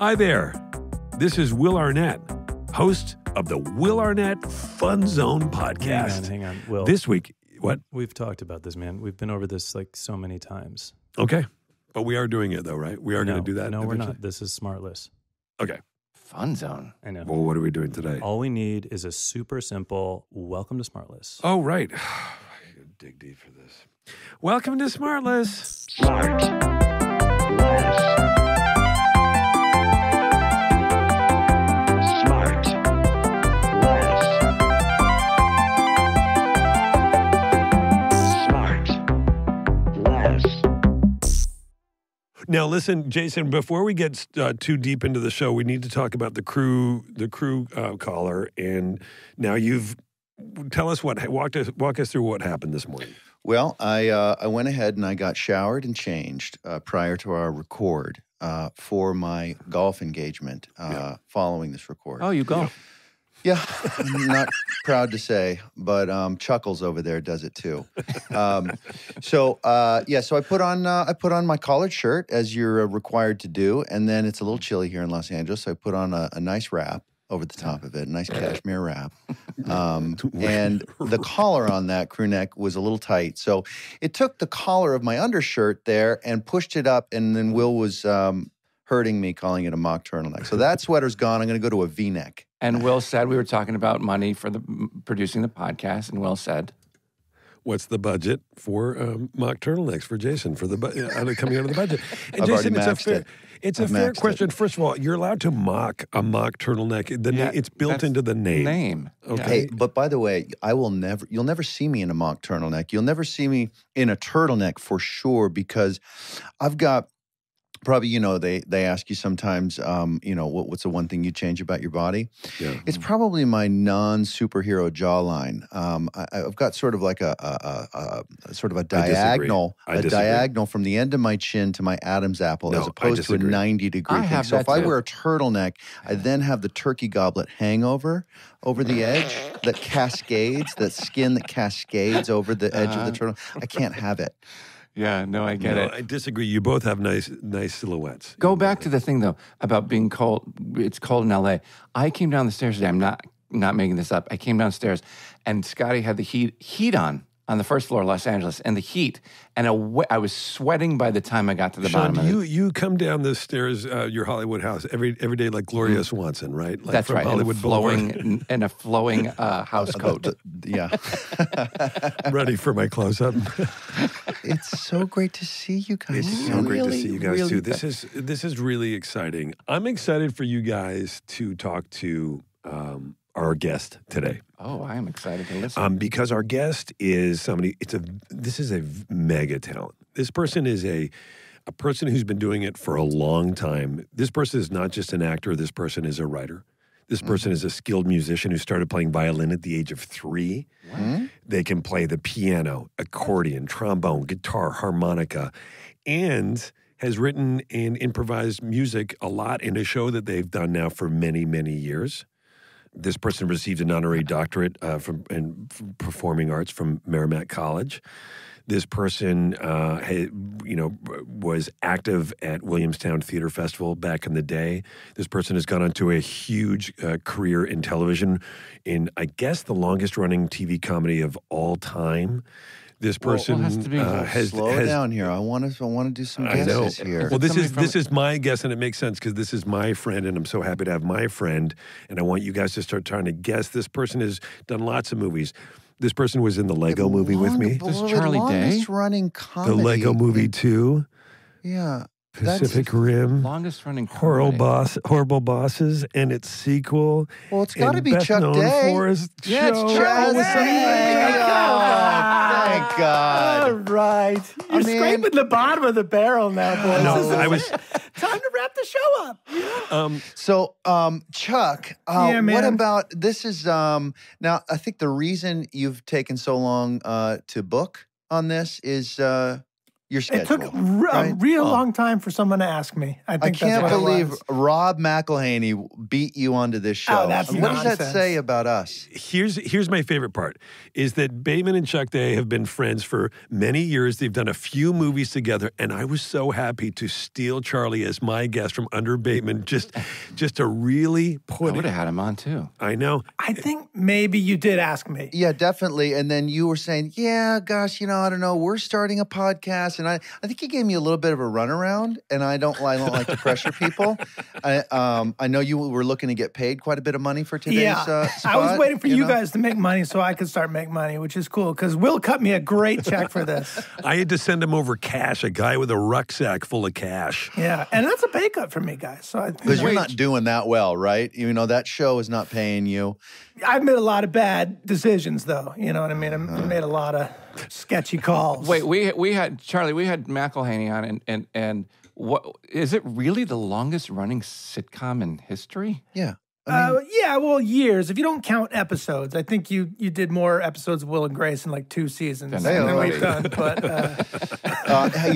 Hi there. This is Will Arnett, host of the Will Arnett Fun Zone podcast. Hang on, Will. This week, what? We've talked about this, man. We've been over this like so many times. Okay. But we are doing it though, right? We are going to do that. No, we're eventually? not. This is SmartLess. Okay. Fun Zone. I know. Well, what are we doing today? All we need is a super simple welcome to SmartLess. Oh, right. I gotta dig deep for this. Welcome to SmartLess. SmartLess. Now, listen, Jason, before we get too deep into the show, we need to talk about the crew caller. And now tell us walk us through what happened this morning. Well, I went ahead and I got showered and changed prior to our record for my golf engagement following this record. Oh, you golf? Yeah, I'm not proud to say, but Chuckles over there does it too. So I put on my collared shirt as you're required to do, and then it's a little chilly here in Los Angeles, so I put on a nice wrap over the top of it, a nice cashmere wrap, and the collar on that crew neck was a little tight, so it took the collar of my undershirt there and pushed it up, and then Will was hurting me, calling it a mock turtleneck. So that sweater's gone. I'm going to go to a V-neck. And Will said, we were talking about money for producing the podcast, and Will said, what's the budget for mock turtlenecks for Jason for coming out of the budget? And I've Jason, already maxed it. It's a fair question. First of all, you're allowed to mock a mock turtleneck. It's built into the name. Okay. Hey, but by the way, you'll never see me in a mock turtleneck. You'll never see me in a turtleneck for sure, because I've got probably, they ask you sometimes, what's the one thing you change about your body? Yeah. It's probably my non-superhero jawline. I've got sort of like a diagonal, diagonal from the end of my chin to my Adam's apple, as opposed to a 90-degree thing. So if I wear a turtleneck, I then have the turkey goblet hangover over the edge that cascades, that skin that cascades over the edge of the turtle. I can't have it. Yeah, no, I get it. I disagree. You both have nice silhouettes. Go back to the thing, though, about being cold. It's cold in L.A. I came down the stairs today. I'm not making this up. I came downstairs, and Scotty had the heat on the first floor of Los Angeles, and the heat. And I was sweating by the time I got to the bottom of it. You come down the stairs, your Hollywood house, every day like Gloria Swanson, right? Like That's from right. Hollywood In a flowing house coat. Yeah. Ready for my close-up. It's so great to see you guys. It's so great to see you guys, too. This is really exciting. I'm excited for you guys to talk to our guest today. Oh, I am excited to listen. Because our guest is somebody, this is a mega talent. This person is a person who's been doing it for a long time. This person is not just an actor. This person is a writer. This person is a skilled musician who started playing violin at the age of 3. What? They can play the piano, accordion, trombone, guitar, harmonica, and has written and improvised music a lot in a show that they've done now for many, many years. This person received an honorary doctorate from performing arts from Merrimack College. This person, was active at Williamstown Theater Festival back in the day. This person has gone on to a huge career in television, in I guess the longest-running TV comedy of all time. This person has slow down here. I want to do some guesses here. Well, this is my guess, and it makes sense because this is my friend, and I'm so happy to have my friend. And I want you guys to start trying to guess. This person has done lots of movies. This person was in the Lego movie with me. This is Charlie Day. Running comedy. The Lego movie 2. Yeah. Pacific Rim. Longest running Horrible Bosses, and its sequel. Well, it's got to be Chuck Day. It's Chuck Day. Thank God. All right. You're scraping the bottom of the barrel now, boys. No, Time to wrap the show up. So, Chuck, what about, this is, now, I think the reason you've taken so long to book on this is your schedule. It took a real long time for someone to ask me. I think can't that's what believe it was. Rob McElhaney beat you onto this show. Oh, that's what does that nonsense. say about us? Here's my favorite part, is that Bateman and Chuck Day have been friends for many years. They've done a few movies together, and I was so happy to steal Charlie as my guest from under Bateman, just to really I put would it. have had him on too. I know. I think maybe you did ask me. Yeah, definitely. And then you were saying, yeah, gosh, I don't know. We're starting a podcast. And I think you gave me a little bit of a runaround. And I don't like to pressure people. I know you were looking to get paid quite a bit of money for today's spot. I was waiting for you guys to make money so I could start making money, which is cool because Will cut me a great check for this. I had to send him over cash, a guy with a rucksack full of cash. Yeah, and that's a pay cut for me, guys. So Because you're not doing that well, right? That show is not paying you. I've made a lot of bad decisions, though. You know what I mean? I made a lot of sketchy calls. Wait, we had Charlie. We had McElhaney on, and what is it really the longest running sitcom in history? Yeah. Years. If you don't count episodes, I think you did more episodes of Will and Grace in like 2 seasons than we've done. But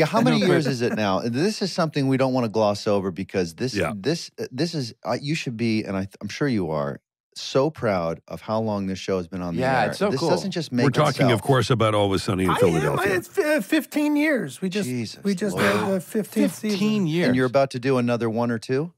how many years is it now? This is something we don't want to gloss over because this is you should be, and I'm sure you are, so proud of how long this show has been on the air. Yeah, it's so this cool. doesn't just make We're talking, itself. of course, about Always Sunny in Philadelphia. It's 15 years. We just Jesus did the 15th 15 season. years. And you're about to do another 1 or 2?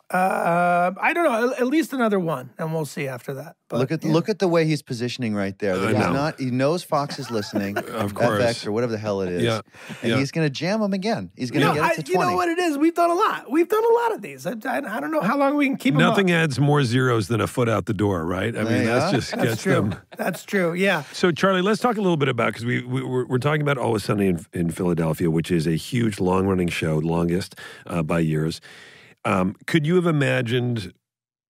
I don't know. At least another one, and we'll see after that. But, Look at the way he's positioning right there. That I know. he knows Fox is listening, Of course. FX or whatever the hell it is. Yeah. And he's going to jam them again. He's going to get it to 20. You know what it is? We've done a lot. We've done a lot of these. I don't know how long we can keep Nothing them up. adds more zeros than a foot out the door, right? I mean, Yeah. that's That's gets true. them. That's true. Yeah. So, Charlie, let's talk a little bit about, because we're talking about Always Sunny in Philadelphia, which is a huge, long-running show, longest by years. Could you have imagined?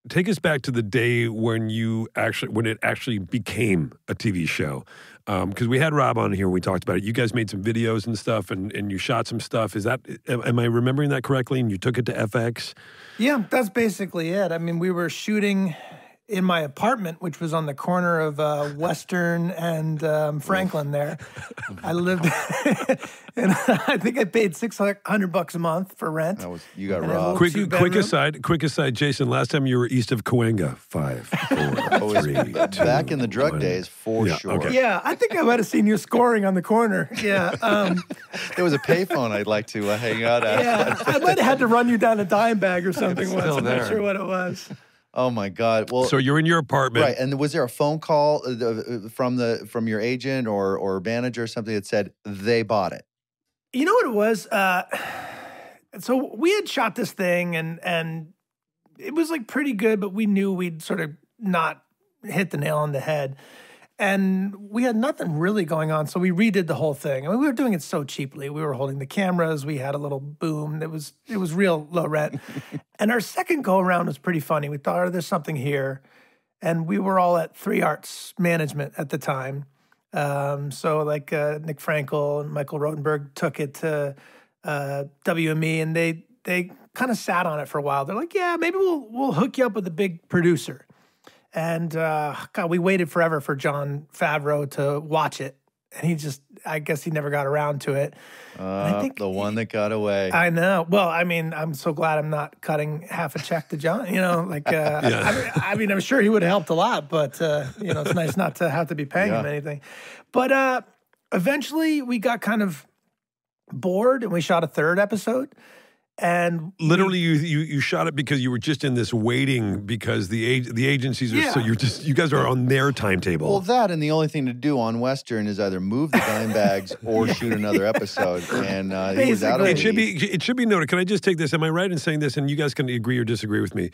Take us back to the day when it actually became a TV show. Because we had Rob on here, we talked about it. You guys made some videos and stuff, and you shot some stuff. Am I remembering that correctly? And you took it to FX? Yeah, that's basically it. I mean, we were shooting in my apartment, which was on the corner of Western and Franklin there. I lived, and I think I paid $600 a month for rent. You got And a robbed. little Quick aside, Jason, last time you were east of Cahuenga, 5, 4, 3, 2, Back in the drug 1. days, for Yeah, sure. okay. Yeah, I think I might have seen you scoring on the corner. Yeah. There was a payphone I'd like to hang out at. Yeah, I might have had to run you down a dime bag or something once. still I'm there. not sure what it was. Oh my God! Well, So you're in your apartment. right. And was there a phone call from your agent or manager or something that said they bought it? You know what it was? So we had shot this thing and it was like pretty good, but we knew we'd sort of not hit the nail on the head. And we had nothing really going on, so we redid the whole thing. I mean, we were doing it so cheaply. We were holding the cameras. We had a little boom. It was real low rent. And our second go around was pretty funny. We thought, there's something here. And we were all at 3 Arts Management at the time. So like Nick Frankel and Michael Rotenberg took it to WME, and they kind of sat on it for a while. They're like, yeah, maybe we'll hook you up with a big producer. And God, we waited forever for Jon Favreau to watch it. And I guess he never got around to it. I think The one that got away. I know. Well, I mean, I'm so glad I'm not cutting half a check to John. I mean, I'm sure he would have helped a lot, but it's nice not to have to be paying him anything. But eventually, we got kind of bored, and we shot a 3rd episode. And Literally, you shot it because you were just in this waiting because the agencies are so you guys are on their timetable. Well, that and the only thing to do on Western is either move the dime bags or shoot another episode. And he was out of it should leave. be noted. Can I just take this? Am I right in saying this? And you guys can agree or disagree with me.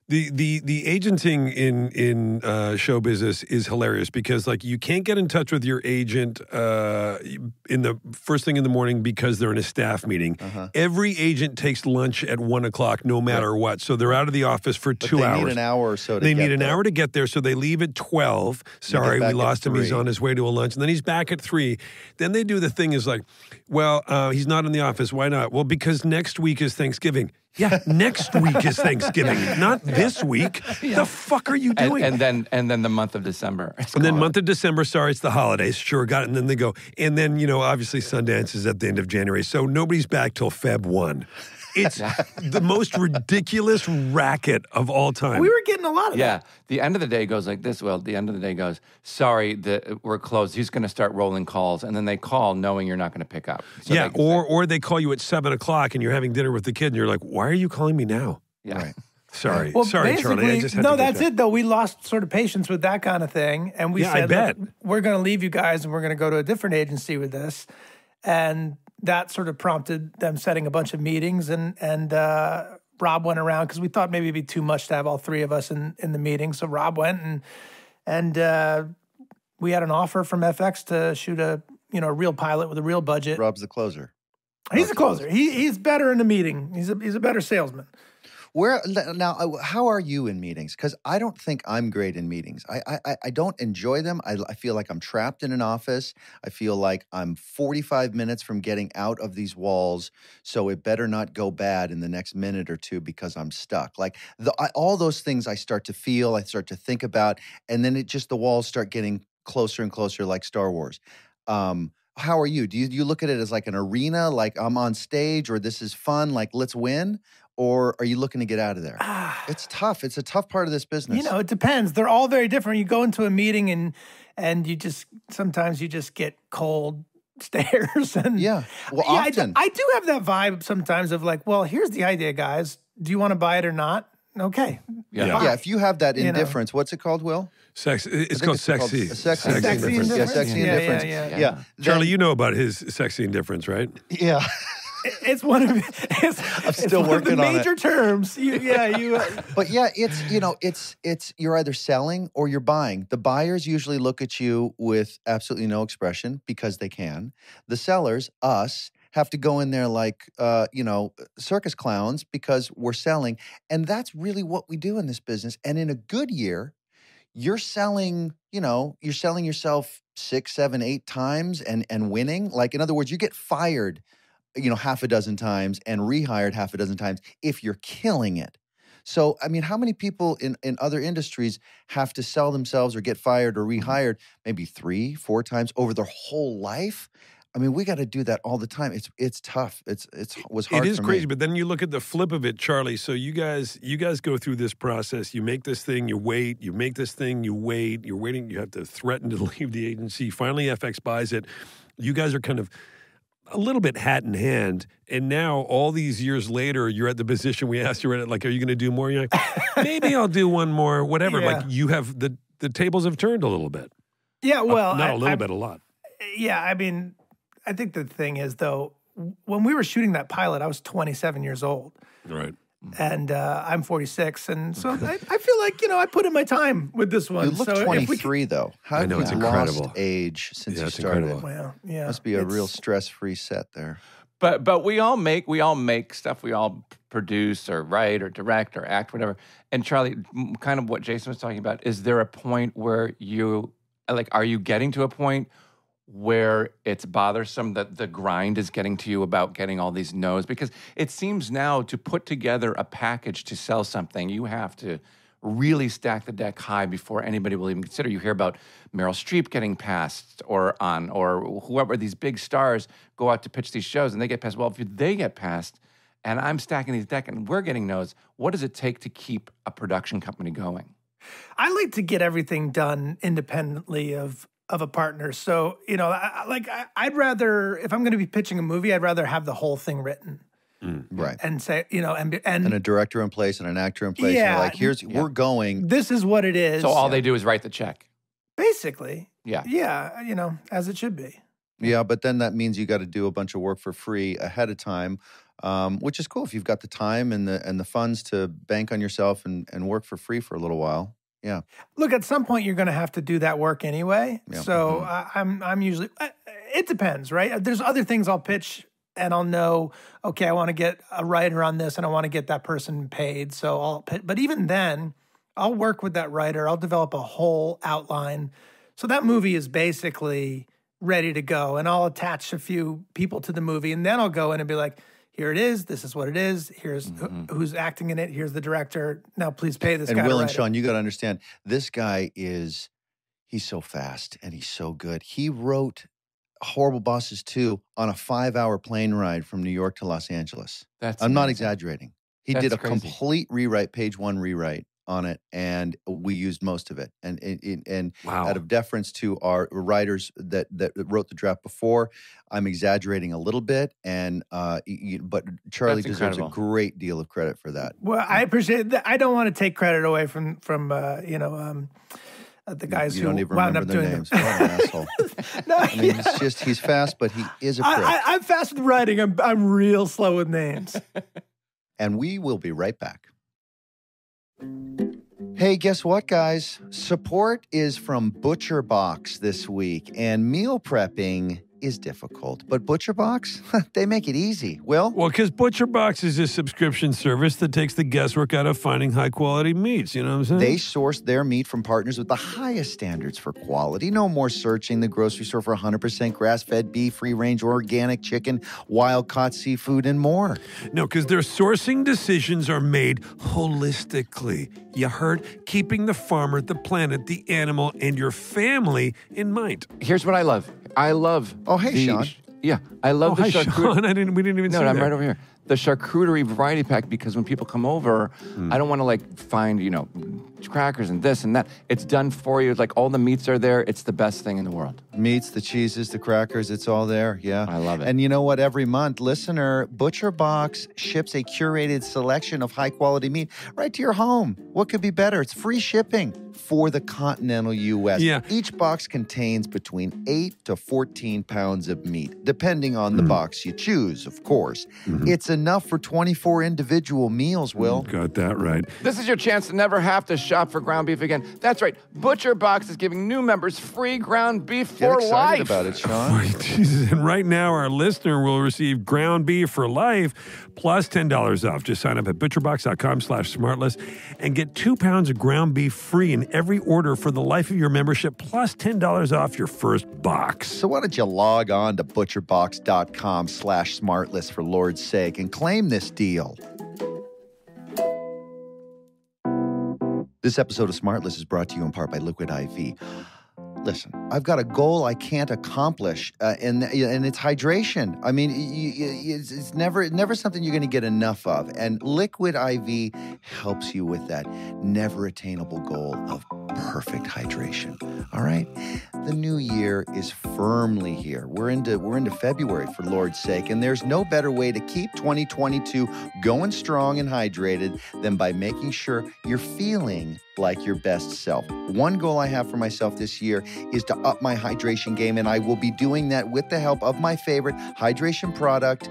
The agenting in show business is hilarious because like you can't get in touch with your agent in the first thing in the morning because they're in a staff meeting. Every agent takes lunch at 1:00 no matter what, so they're out of the office for 2 hours. They need an hour or so. They need an hour to get there, so they leave at 12. Sorry, we lost him. He's on his way to a lunch, and then he's back at 3. Then they do the thing is like, well, he's not in the office. Why not? Well, because next week is Thanksgiving. Yeah, next week is Thanksgiving, not this week. The fuck are you doing? And then the month of December. And then month of December, sorry, it's the holidays. Sure, got it. And then they go. And then, obviously Sundance is at the end of January. So nobody's back till Feb 1. It's the most ridiculous racket of all time. We were getting a lot of that. The end of the day goes like this, Will. The end of the day goes, sorry, we're closed. He's going to start rolling calls. And then they call knowing you're not going to pick up. So or they call you at 7 o'clock and you're having dinner with the kid and you're like, why are you calling me now? Yeah. Right. Sorry. Well, Sorry, Charlie. I just had no, to that's it, though. We lost sort of patience with that kind of thing. And we said, I bet. Look, we're going to leave you guys and we're going to go to a different agency with this. And that sort of prompted them setting a bunch of meetings. And Rob went around because we thought maybe it'd be too much to have all three of us in the meeting. So Rob went and we had an offer from FX to shoot a real pilot with a real budget. Rob's the closer. He's the closer. He's better in the meeting. He's a better salesman. Now, how are you in meetings? Because I don't think I'm great in meetings. I don't enjoy them. I feel like I'm trapped in an office. I feel like I'm 45 minutes from getting out of these walls, so it better not go bad in the next minute or two because I'm stuck. Like all those things I start to feel, I start to think about, and then the walls start getting closer and closer like Star Wars. How are you? Do you look at it as like an arena, like I'm on stage, or this is fun, like let's win? Or are you looking to get out of there? It's tough. It's a tough part of this business. It depends. They're all very different. You go into a meeting and sometimes you just get cold stares. And often. I do have that vibe sometimes of like, well, here's the idea, guys. Do you want to buy it or not? Okay. Yeah. If you have that indifference, what's it called, Will? It's called sexy. Sexy indifference. Yeah, sexy indifference. Yeah. Charlie, you know about his sexy indifference, right? Yeah. It's one of I'm still working the on major terms. But it's you're either selling or you're buying. The buyers usually look at you with absolutely no expression because they can. The sellers, us, have to go in there like circus clowns because we're selling, and that's really what we do in this business. And in a good year, you're selling yourself 6, 7, 8 times and winning. Like, in other words, you get fired half a dozen times and rehired half a dozen times if you're killing it. So, I mean, how many people in other industries have to sell themselves or get fired or rehired maybe 3, 4 times over their whole life? I mean, we got to do that all the time. It's tough. It was hard. It is for crazy, me. but then you look at the flip of it, Charlie. So you guys go through this process. You make this thing, you wait. You make this thing, you wait. You're waiting. You have to threaten to leave the agency. Finally, FX buys it. You guys are kind of a little bit hat in hand, and now all these years later, you're at the position we asked you, like, are you going to do more? You're like, maybe I'll do one more, whatever. Yeah. Like, you have the tables have turned a little bit. Yeah, well, not a little bit, a lot. Yeah, I mean, I think the thing is, though, when we were shooting that pilot, I was 27 years old. Right. And I'm 46, and so I feel like I put in my time with this one. You look so 23 though. How I know, have it's you incredible. lost age since you it's started? incredible. Well, yeah, Must be a real stress-free set there. But we all make stuff. We all produce or write or direct or act, whatever. And Charlie, kind of what Jason was talking about, is there a point where are you getting to a point where it's bothersome that the grind is getting to you about getting all these no's? Because it seems now to put together a package to sell something, you have to really stack the deck high before anybody will even consider. You hear about Meryl Streep getting passed or whoever, these big stars go out to pitch these shows and they get passed. Well, if they get passed and I'm stacking these deck and we're getting no's, what does it take to keep a production company going? I like to get everything done independently of a partner. So, I'd rather, if I'm going to be pitching a movie, I'd rather have the whole thing written. Right. And say, and a director in place and an actor in place. Yeah. And you're like, we're going. This is what it is. So all they do is write the check. Basically. Yeah. Yeah, as it should be. Yeah, but then that means you got to do a bunch of work for free ahead of time, which is cool if you've got the time and the funds to bank on yourself and work for free for a little while. Yeah. Look, at some point you're going to have to do that work anyway. Yeah. So I'm usually, it depends, right? There's other things I'll pitch and I'll know, okay, I want to get a writer on this and I want to get that person paid. So I'll pitch, but even then I'll work with that writer. I'll develop a whole outline. So that movie is basically ready to go, and I'll attach a few people to the movie, and then I'll go in and be like, here it is. This is what it is. Here's who's acting in it. Here's the director. Now please pay this guy. And Will to and write Sean, it. you got to understand, this guy he's so fast and he's so good. He wrote Horrible Bosses 2 on a 5-hour plane ride from New York to Los Angeles. I'm not exaggerating. He did a complete rewrite, page 1 rewrite on it, and we used most of it. And Wow. Out of deference to our writers that wrote the draft before, I'm exaggerating a little bit, but Charlie That's deserves incredible. a great deal of credit for that. Well, I appreciate that. I don't want to take credit away from the guys You who don't even wound remember up their doing names. them. What an asshole. No, I mean, he's fast, but he is a prick. I'm fast with writing. I'm real slow with names. And we will be right back. Hey, guess what, guys? Support is from Butcher Box this week, and meal prepping is difficult. But Butcher Box, they make it easy. Will? Well, because Butcher Box is a subscription service that takes the guesswork out of finding high-quality meats. You know what I'm saying? They source their meat from partners with the highest standards for quality. No more searching the grocery store for 100% grass-fed beef, free-range organic chicken, wild-caught seafood, and more. No, because their sourcing decisions are made holistically. You heard? Keeping the farmer, the planet, the animal, and your family in mind. Here's what I love. I love. Oh, hey, Sean. I love the Hi, charcuterie. Sean. We didn't even see No, I'm that. right over here. The charcuterie variety pack, because when people come over, I don't want to find, crackers and this and that. It's done for you. Like all the meats are there. It's the best thing in the world. Meats, the cheeses, the crackers, it's all there. Yeah. I love it. And you know what? Every month, listener, Butcher Box ships a curated selection of high quality meat right to your home. What could be better? It's free shipping for the continental U.S. Yeah. Each box contains between 8 to 14 pounds of meat, depending on the box you choose, of course. It's enough for 24 individual meals, Will. Got that right. This is your chance to never have to shop for ground beef again. That's right. Butcher Box is giving new members free ground beef Get for excited life. about it, Sean. Jesus. And right now, our listener will receive ground beef for life plus $10 off. Just sign up at butcherbox.com/smartless and get 2 pounds of ground beef free in every order for the life of your membership plus $10 off your first box. So why don't you log on to butcherbox.com/smartless for Lord's sake and claim this deal. This episode of SmartLess is brought to you in part by Liquid IV. Listen, I've got a goal I can't accomplish, and it's hydration. I mean, it's never something you're going to get enough of, and Liquid IV helps you with that never attainable goal of perfect hydration. All right, the new year is firmly here. We're into February, for Lord's sake, and there's no better way to keep 2022 going strong and hydrated than by making sure you're feeling like your best self. One goal I have for myself this year is to up my hydration game, and I will be doing that with the help of my favorite hydration product,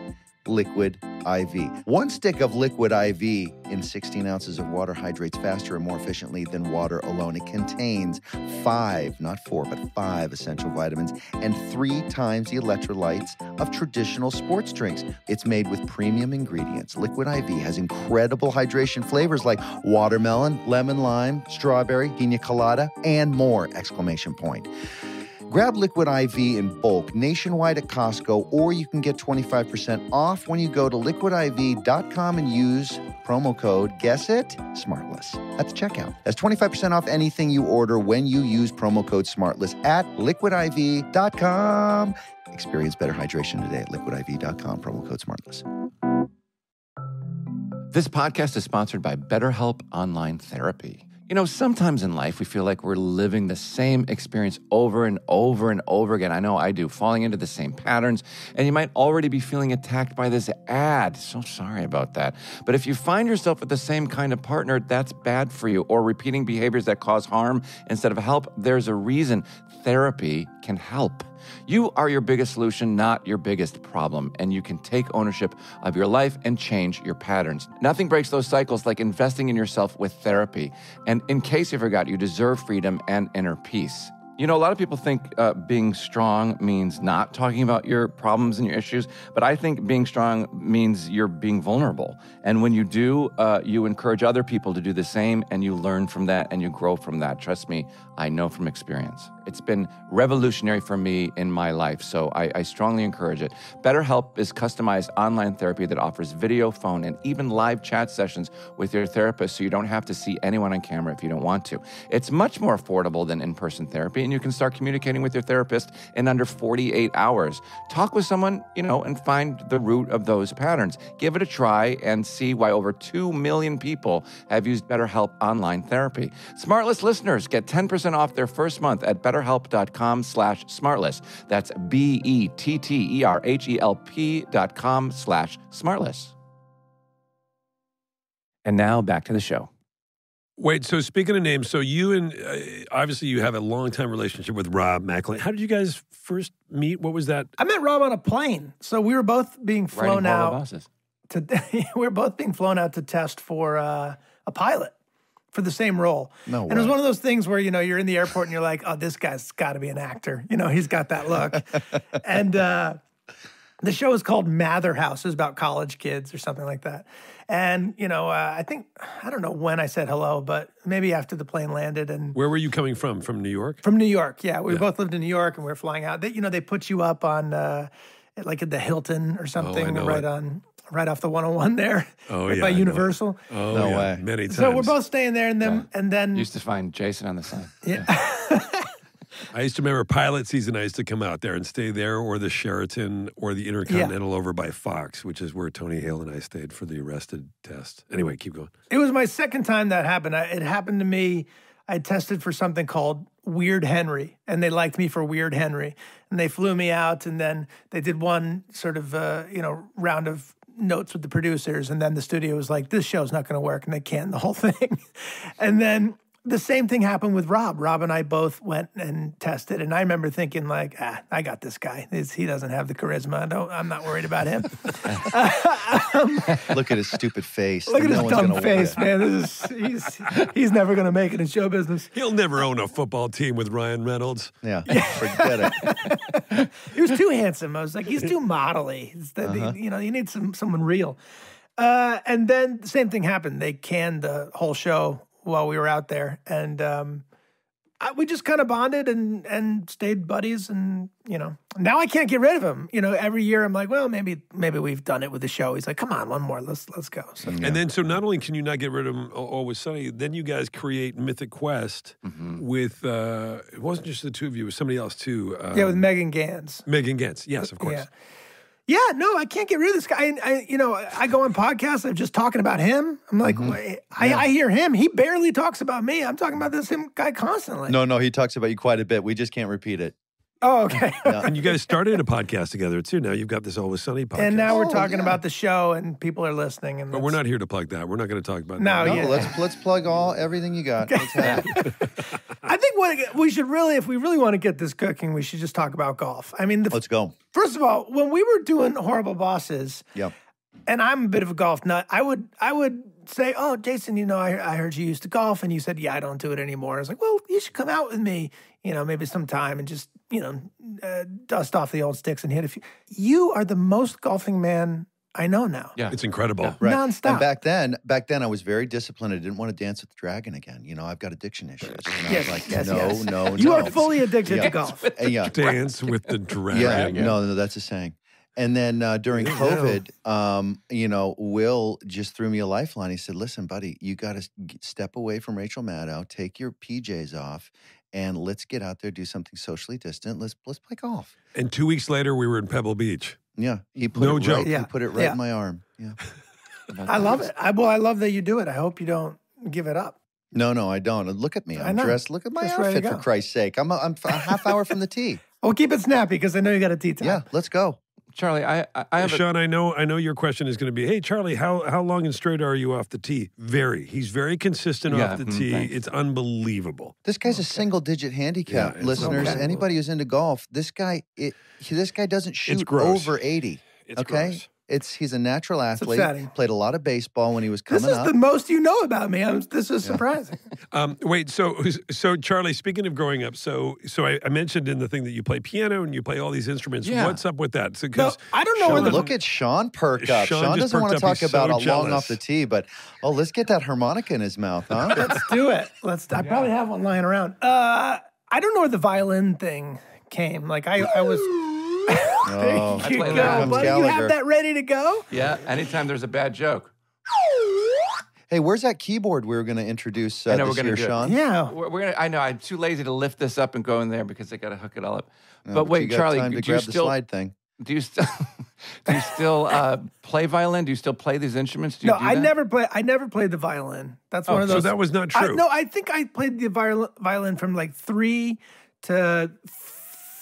Liquid IV. One stick of Liquid IV in 16 ounces of water hydrates faster and more efficiently than water alone. It contains 5, not 4, but 5 essential vitamins and 3 times the electrolytes of traditional sports drinks. It's made with premium ingredients. Liquid IV has incredible hydration flavors like watermelon, lemon lime, strawberry, piña colada, and more! Exclamation point. Grab Liquid IV in bulk nationwide at Costco, or you can get 25% off when you go to liquidiv.com and use promo code, guess it, SmartLess at the checkout. That's 25% off anything you order when you use promo code SmartLess at liquidiv.com. Experience better hydration today at liquidiv.com, promo code SmartLess. This podcast is sponsored by BetterHelp Online Therapy. Sometimes in life we feel like we're living the same experience over and over and over again. I know I do, falling into the same patterns, and you might already be feeling attacked by this ad. So sorry about that. But if you find yourself with the same kind of partner, that's bad for you, or repeating behaviors that cause harm instead of help, there's a reason therapy can help. You are your biggest solution, not your biggest problem, and you can take ownership of your life and change your patterns. Nothing breaks those cycles like investing in yourself with therapy. And in case you forgot, you deserve freedom and inner peace. A lot of people think being strong means not talking about your problems and your issues, but I think being strong means you're being vulnerable. And when you do, you encourage other people to do the same, and you learn from that and you grow from that. Trust me, I know from experience. It's been revolutionary for me in my life, so I strongly encourage it. BetterHelp is customized online therapy that offers video, phone, and even live chat sessions with your therapist, so you don't have to see anyone on camera if you don't want to. It's much more affordable than in-person therapy, and you can start communicating with your therapist in under 48 hours. Talk with someone, and find the root of those patterns. Give it a try and see why over 2 million people have used BetterHelp online therapy. SmartLess listeners get 10% off their first month at BetterHelp.com/SmartLess. That's BetterHelp.com/SmartLess. And now back to the show. Wait, so speaking of names, so you and obviously you have a long-time relationship with Rob McElhenney. How did you guys first meet? What was that? I met Rob on a plane. So we were both being flown out. We were both being flown out to test for a pilot for the same role. No way. And it was one of those things where, you're in the airport and you're like, oh, this guy's got to be an actor. He's got that look. And the show is called Mather House. It was about college kids or something like that. And, I don't know when I said hello, but maybe after the plane landed. And where were you coming from? From New York? From New York, yeah. We both lived in New York and we were flying out. They put you up on, like at the Hilton or something, right off the 101 there by Universal. Oh, no way. Many times. So we're both staying there and then Used to find Jason on the side. Yeah. I used to remember pilot season. I used to come out there and stay there, or the Sheraton, or the Intercontinental over by Fox, which is where Tony Hale and I stayed for the Arrested test. Anyway, keep going. It was my second time that happened. It happened to me. I tested for something called Weird Henry, and they liked me for Weird Henry. And they flew me out, and then they did one sort of, round of notes with the producers, and then the studio was like, this show's not going to work, and they canned the whole thing. And then the same thing happened with Rob. Rob and I both went and tested, and I remember thinking like, I got this guy. He doesn't have the charisma. I'm not worried about him. Look at his stupid face. Look at his dumb face, man. He's never going to make it in show business. He'll never own a football team with Ryan Reynolds. Yeah, forget it. He was too handsome. I was like, he's too modelly. You need someone real. And then the same thing happened. They canned the whole show while we were out there, and we just kind of bonded and stayed buddies, and now I can't get rid of him. Every year I'm like, well, maybe we've done it with the show. He's like, come on, one more, let's go. So, And then so not only can you not get rid of him Always Sunny, then you guys create Mythic Quest with it wasn't just the two of you, it was somebody else too. with Megan Gans. Megan Gans, yes, of course. Yeah, no, I can't get rid of this guy. I go on podcasts, I'm just talking about him. I'm like, I hear him. He barely talks about me. I'm talking about this guy constantly. No, he talks about you quite a bit. We just can't repeat it. Oh, okay. Yeah. And you guys started a podcast together too. Now you've got this Always Sunny podcast. And now we're talking about the show, and people are listening. And but we're not here to plug that. We're not going to talk about that. No, let's plug everything you got. Let's have it. I think what we should really, if we really want to get this cooking, we should just talk about golf. I mean, let's go. First of all, when we were doing Horrible Bosses, and I'm a bit of a golf nut, I would say, oh, Jason, I heard you used to golf, and you said, yeah, I don't do it anymore. I was like, well, you should come out with me, maybe sometime and just, dust off the old sticks and hit a few. You are the most golfing man I know now. Yeah, it's incredible. Yeah, right. Nonstop. And back then I was very disciplined. I didn't want to dance with the dragon again. I've got addiction issues. I was like, no. You are fully addicted to golf. Dance with the dragon. Yeah, no, that's a saying. And then during COVID, Will just threw me a lifeline. He said, listen, buddy, you got to step away from Rachel Maddow, take your PJs off, and let's get out there, do something socially distant. Let's play golf. And 2 weeks later, we were in Pebble Beach. Yeah. He put it right in my arm. Yeah. I love it. I love that you do it. I hope you don't give it up. No, I don't. Look at me. I'm dressed. Look at my outfit, for Christ's sake. I'm a half hour from the tee. Well, keep it snappy because I know you got a tee time. Yeah, let's go. Charlie, I have Sean, I know your question is going to be, hey, Charlie, how long and straight are you off the tee? He's very consistent off the tee. Thanks. It's unbelievable. This guy's a single-digit handicap, listeners. Okay. Anybody who's into golf, this guy doesn't shoot over 80. It's gross. He's a natural athlete. upsetting. Played a lot of baseball when he was coming up. This is the most you know about me. This is surprising. Wait, so Charlie, speaking of growing up, so I mentioned in the thing that you play piano and you play all these instruments. Yeah. What's up with that? No, I don't know whether Look at Sean perk up. Sean doesn't want to talk about a long off the tee, but let's get that harmonica in his mouth, huh? Let's do it. I probably have one lying around. I don't know where the violin thing came. Like I was. There Oh, you play go, that. buddy. You have that ready to go? Yeah. Anytime there's a bad joke. Hey, where's that keyboard we were going to introduce I know we're this gonna year, do it. Sean? Yeah. We're gonna. I know. I'm too lazy to lift this up and go in there because I got to hook it all up. No, but you wait, got Charlie, time to do you grab the still slide thing. do you still play violin? Do you still play these instruments? Do you No, do I that? never played the violin. That's one of So those. that was not true. No, I think I played the violin from like 3 to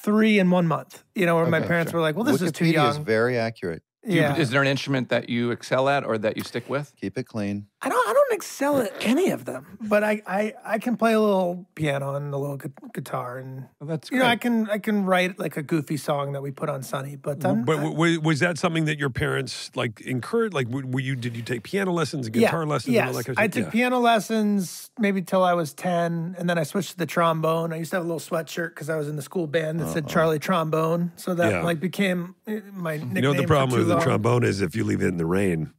3 in 1 month. You know, where my parents were like, "Well, this is too Wikipedia young." is very accurate. Yeah. Is there an instrument that you excel at or that you stick with? Keep it clean. I don't excel at any of them, but I can play a little piano and a little guitar, and Well, that's you know, great. I can write like a goofy song that we put on Sunny. But Was that something that your parents like encouraged? Like, did you take piano lessons and guitar lessons? Yes, and all that kind of I stuff? took piano lessons maybe till I was 10, and then I switched to the trombone. I used to have a little sweatshirt because I was in the school band that said Charlie Trombone, so that Yeah. like became my nickname. You know what the problem for too with the long. trombone is? If you leave it in the rain,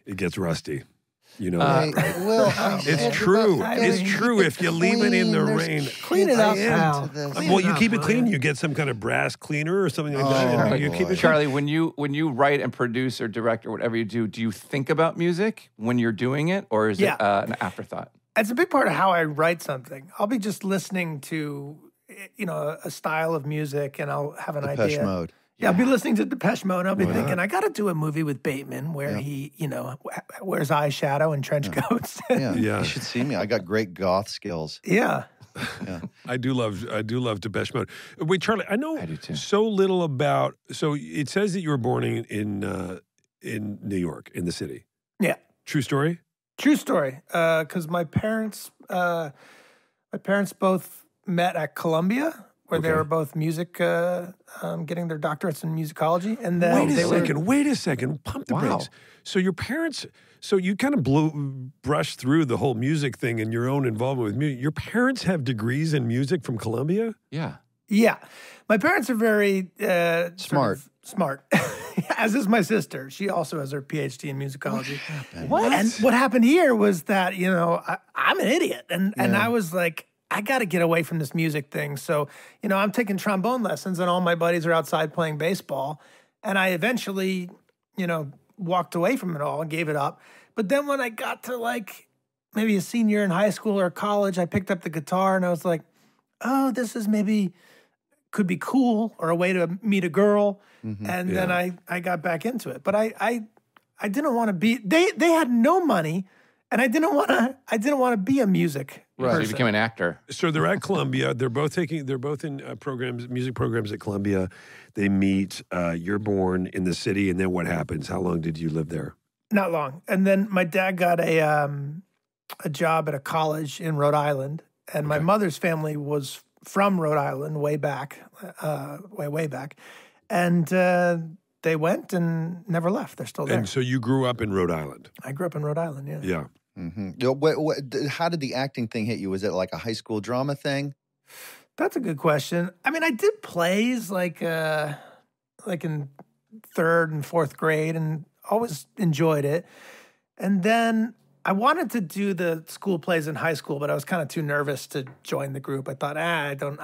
it gets rusty. You know, Hey, Will, I said it's true. about It's keep true. If you leave it in the clean, rain, there's Clean it kids up, into pal. this. Clean well, it you up, keep it will clean. you? You get some kind of brass cleaner or something like Oh, that. You boy. keep it. Charlie, when you write and produce or direct or whatever you do you think about music when you're doing it, or is Yeah. it an afterthought? It's a big part of how I write something. I'll be just listening to, you know, a style of music, and I'll have an Depeche idea. Mode. Yeah, I'll be listening to Depeche Mode, and I'll be thinking, I got to do a movie with Bateman where he, you know, wears eyeshadow and trench coats. Yeah. Yeah. You should see me. I got great goth skills. Yeah. I do love Depeche Mode. Wait, Charlie, I know I do too. so little about. So it says that you were born in New York, in the city. Yeah. True story. True story. Because my parents both met at Columbia, where they Okay. were both music, getting their doctorates in musicology, and then Wait they a second. Pump the Wow. brakes. So your parents. So you kind of brushed through the whole music thing and your own involvement with music. Your parents have degrees in music from Columbia. Yeah. Yeah, my parents are very Smart. Smart, as is my sister. She also has her PhD in musicology. What? And what happened here was that, you know, I'm an idiot, and I was like, I got to get away from this music thing. So, you know, I'm taking trombone lessons, and all my buddies are outside playing baseball, and I eventually, you know, walked away from it all and gave it up. But then when I got to like maybe a senior in high school or college, I picked up the guitar, and I was like, oh, this is maybe could be cool or a way to meet a girl. And then I got back into it. But I didn't want to be they had no money, and I didn't want to be a music So you person. became an actor. So they're at Columbia. They're both in programs, music programs at Columbia. They meet. You're born in the city, and then what happens? How long did you live there? Not long. And then my dad got a job at a college in Rhode Island, and my mother's family was from Rhode Island way back, way back. And they went and never left. They're still there. And so you grew up in Rhode Island. I grew up in Rhode Island, yeah. Yeah. You know, how did the acting thing hit you? Was it like a high school drama thing? That's a good question. I mean, I did plays like in 3rd and 4th grade, and always enjoyed it. And then I wanted to do the school plays in high school, but I was kind of too nervous to join the group. I thought, I don't.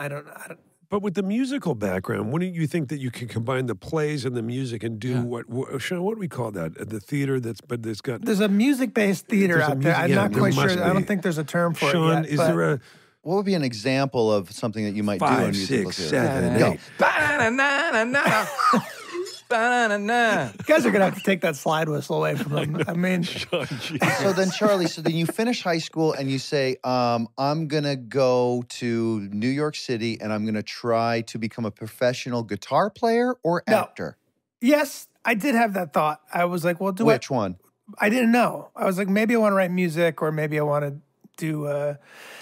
But with the musical background, wouldn't you think that you could combine the plays and the music and do Sean, what do we call that? The theater that's got. There's a music-based theater There's a out there. music- I'm yeah, not there quite must sure. I be. don't think there's a term for Sean, it yet. is but there a What would be an example of something that you might do in 5, musical 6, theater? 7, Go. 8? Ba-na-na-na-na. Ba-na-na-na. you guys are gonna have to take that slide whistle away from them. I mean, So then, Charlie, you finish high school and you say, I'm going to go to New York City and I'm going to try to become a professional guitar player or No. actor. yes, I did have that thought. I was like, well, Which one? I didn't know. I was like, maybe I want to write music, or maybe I want to do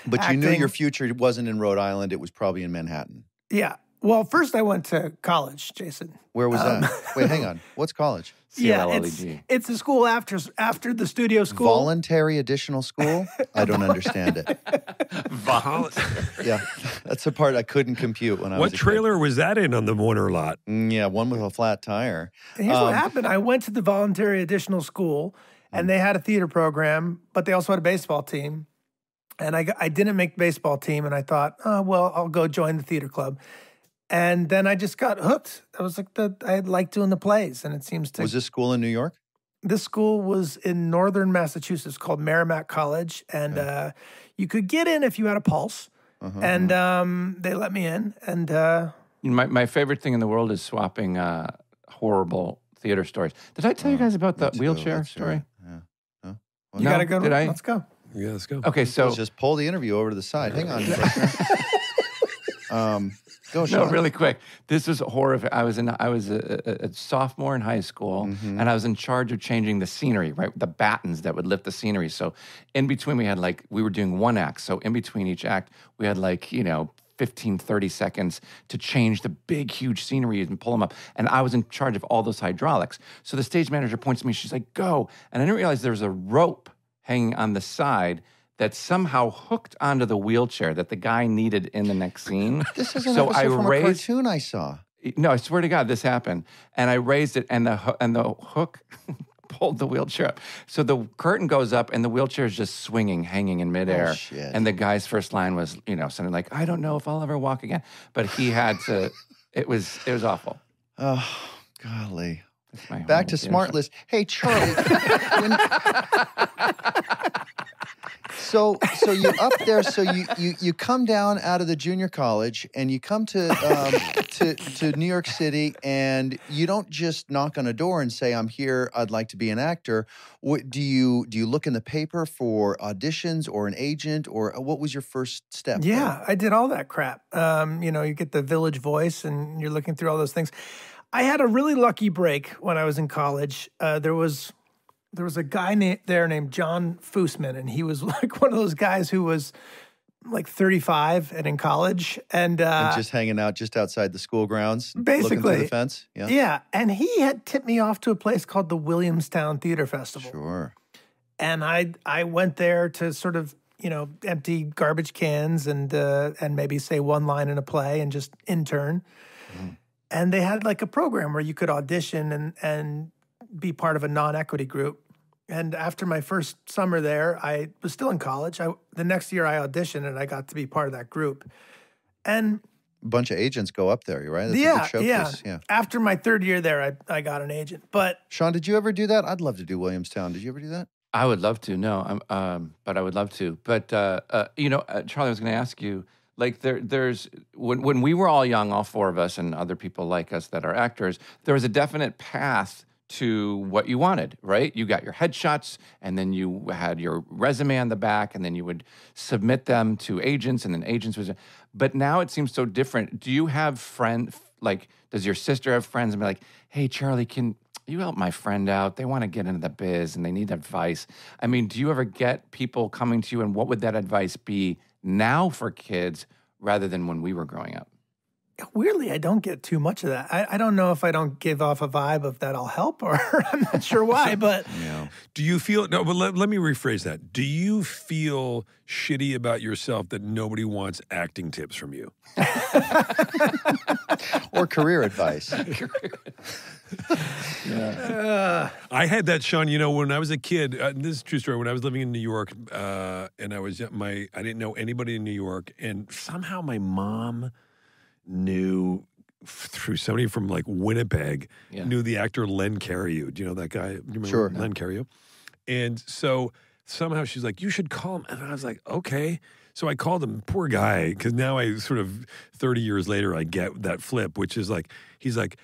But you knew acting. your future wasn't in Rhode Island. It was probably in Manhattan. Yeah. Well, first I went to college, Jason. Where was that? Wait, hang on. What's college? Yeah, C-O-L-L-E-G. it's a school after the studio school. Voluntary additional school? I don't understand it. Yeah, that's the part I couldn't compute when I was What a kid. trailer was that in on the Warner lot? Yeah, one with a flat tire. And here's what happened. I went to the voluntary additional school, and they had a theater program, but they also had a baseball team. And I didn't make the baseball team, and I thought, oh, well, I'll go join the theater club. And then I just got hooked. I was like, I like doing the plays, and it seems to. Was this school in New York? This school was in northern Massachusetts called Merrimack College, and you could get in if you had a pulse. And they let me in. And my favorite thing in the world is swapping horrible theater stories. Did I tell you guys about the wheelchair story? Yeah. No? you got to go. Did I? Let's go. Yeah, let's go. Okay, so Let's just pull the interview over to the side. Hang on. Go, Sean. no, really quick. This was horrific. I was a sophomore in high school, and I was in charge of changing the scenery, right? The battens that would lift the scenery. So in between, we were doing one act. So in between each act, we had 15, 30 seconds to change the big, huge scenery and pull them up. And I was in charge of all those hydraulics. So the stage manager points to me. She's like, go. And I didn't realize there was a rope hanging on the side that somehow hooked onto the wheelchair that the guy needed in the next scene. This is an episode from a cartoon I saw. No, I swear to God, this happened. And I raised it, and the hook pulled the wheelchair up. So the curtain goes up, and the wheelchair is just swinging, hanging in midair. Oh, shit. And the guy's first line was, something like, I don't know if I'll ever walk again. But he had to, it was awful. Oh, golly. That's my Back to horrible theater SmartLess. Hey, Charlie. So you're up there. So you come down out of the junior college and you come to New York City, and you don't just knock on a door and say, "I'm here. I'd like to be an actor." What do you look in the paper for auditions or an agent, or what was your first step? Yeah, I did all that crap. You get the Village Voice, and you're looking through all those things. I had a really lucky break when I was in college. There was a guy named John Foosman, and he was like one of those guys who was like 35 and in college. And just hanging out just outside the school grounds, basically, looking through the fence. Yeah. Yeah. And he had tipped me off to a place called the Williamstown Theater Festival. Sure. And I went there to sort of, empty garbage cans and maybe say one line in a play and just intern. Mm. And they had like a program where you could audition and be part of a non-equity group. And after my first summer there, I was still in college. The next year I auditioned and I got to be part of that group. And a bunch of agents go up there, right? That's a good showcase. Yeah. After my third year there, I got an agent. But Sean, did you ever do that? I'd love to do Williamstown. Did you ever do that? I would love to. No, but I would love to. But Charlie, I was going to ask you. Like there's when we were all young, all four of us and other people like us that are actors, there was a definite path to what you wanted, right? You got your headshots, and then you had your resume on the back, and then you would submit them to agents, and then agents was. But now it seems so different. Do you have friends? Like, does your sister have friends and be like, "Hey, Charlie, can you help my friend out? They want to get into the biz and they need advice." I mean, do you ever get people coming to you, and what would that advice be now for kids rather than when we were growing up? Weirdly, I don't get too much of that. I don't know if I don't give off a vibe of that I'll help, or I'm not sure why, but... Yeah. Do you feel... No, but let me rephrase that. Do you feel shitty about yourself that nobody wants acting tips from you? Or career advice. Yeah. I had that, Sean, when I was a kid, this is a true story, when I was living in New York, and I didn't know anybody in New York, and somehow my mom knew through somebody from like Winnipeg, knew the actor Len Cariou. Do you know that guy? Do you remember Sure. Len Cariou? And so somehow she's like, you should call him. And I was like, okay. So I called him, poor guy, because now I sort of 30 years later, I get that flip, which is like, he's like,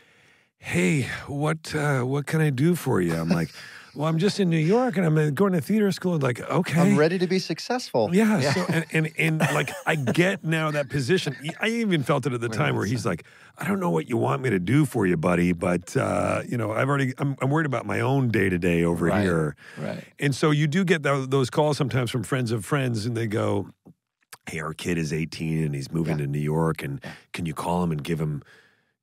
hey, what can I do for you? I'm like, well, I'm just in New York and I'm going to theater school. And like, okay. I'm ready to be successful. Yeah. So, and like, I get now that position. I even felt it at the time where he's like, I don't know what you want me to do for you, buddy, but, I'm worried about my own day-to-day over here. Right. And so you do get those calls sometimes from friends of friends, and they go, hey, our kid is 18 and he's moving to New York, and can you call him and give him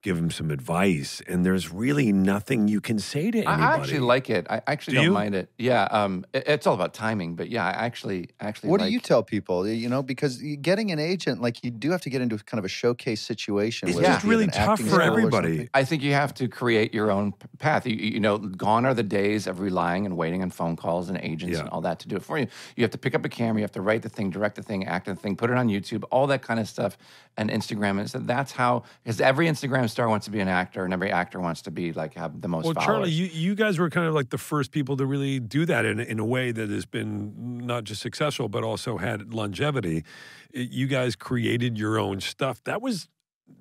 give them some advice, and there's really nothing you can say to anybody. I actually like it. I actually Do don't you? mind it. Yeah, it's all about timing, but yeah, I actually What like, do you tell people? You know, because getting an agent, like you do have to get into kind of a showcase situation. It's whether just it be at really an tough acting for school or everybody. something. I think you have to create your own path. You know, gone are the days of relying and waiting on phone calls and agents Yeah. and all that to do it for you. You have to pick up a camera, you have to write the thing, direct the thing, act the thing, put it on YouTube, all that kind of stuff, and Instagram. And so that's how, because every Instagram star wants to be an actor, and every actor wants to be like have the most Well, followers. Charlie, you guys were kind of like the first people to really do that in a way that has been not just successful, but also had longevity. You guys created your own stuff. That was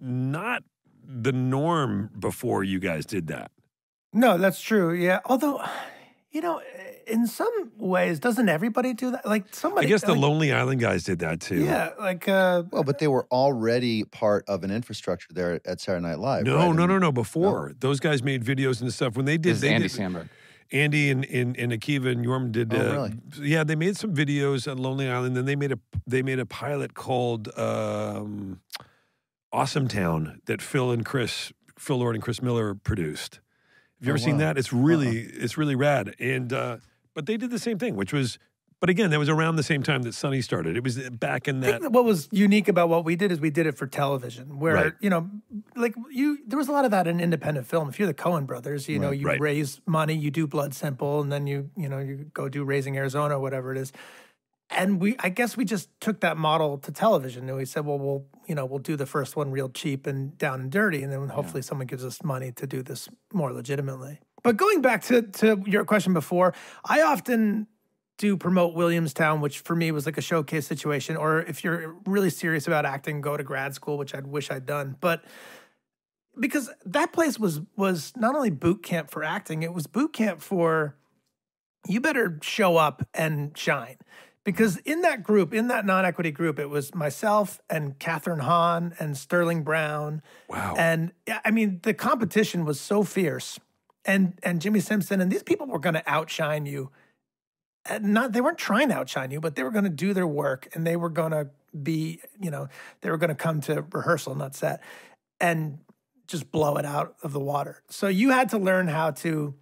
not the norm before you guys did that. No, that's true. Yeah. Although, you know, in some ways, doesn't everybody do that? Like somebody. I guess the like, Lonely Island guys did that too. Yeah. Like, Well, but they were already part of an infrastructure there at Saturday Night Live. No, right? no. Before those guys made videos and stuff. When they did, This is they Andy did, Samberg. Andy and Akiva and Yorm did. Really? Yeah, they made some videos on Lonely Island. Then they made a pilot called Awesome Town that Phil Lord and Chris Miller produced. Have you ever seen wow. that? It's really rad. And but they did the same thing, which was. But again, that was around the same time that Sunny started. It was back in I that. think what was unique about what we did is we did it for television, where Right. you know, like there was a lot of that in independent film. If you're the Coen brothers, you know, you Right. raise money, you do Blood Simple, and then you go do Raising Arizona or whatever it is. And I guess we just took that model to television, and we said, well, we'll do the first one real cheap and down and dirty, and then hopefully someone gives us money to do this more legitimately. But going back to your question before, I often do promote Williamstown, which for me was like a showcase situation. Or if you're really serious about acting, go to grad school, which I wish I'd done. But because that place was not only boot camp for acting, it was boot camp for you better show up and shine. Because in that group, in that non-equity group, it was myself and Catherine Hahn and Sterling Brown. Wow. And I mean, the competition was so fierce. And Jimmy Simpson, and these people were going to outshine you. They weren't trying to outshine you, but they were going to do their work, and they were going to be, they were going to come to rehearsal, not set, and just blow it out of the water. So you had to learn how to.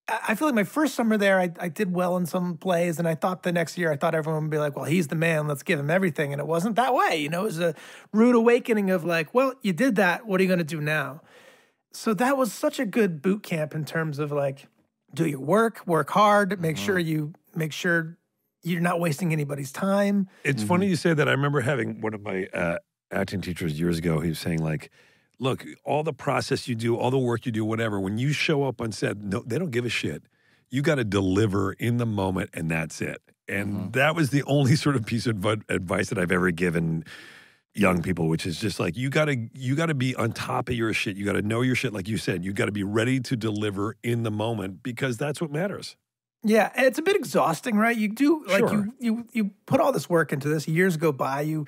I feel like my first summer there, I did well in some plays, and I thought the next year, everyone would be like, well, he's the man, let's give him everything. And it wasn't that way. It was a rude awakening of like, well, you did that, what are you going to do now? So that was such a good boot camp in terms of like, do your work hard, make sure you're not wasting anybody's time. It's funny you say that. I remember having one of my acting teachers years ago. He was saying like, look, all the process you do, all the work you do, whatever, when you show up on set, no, they don't give a shit. You got to deliver in the moment, and that's it. And that was the only sort of piece of advice that I've ever given young people, which is just like, you gotta be on top of your shit. You gotta know your shit, like you said. You gotta be ready to deliver in the moment, because that's what matters. Yeah, and it's a bit exhausting, right? You do like Sure. you put all this work into this. Years go by, you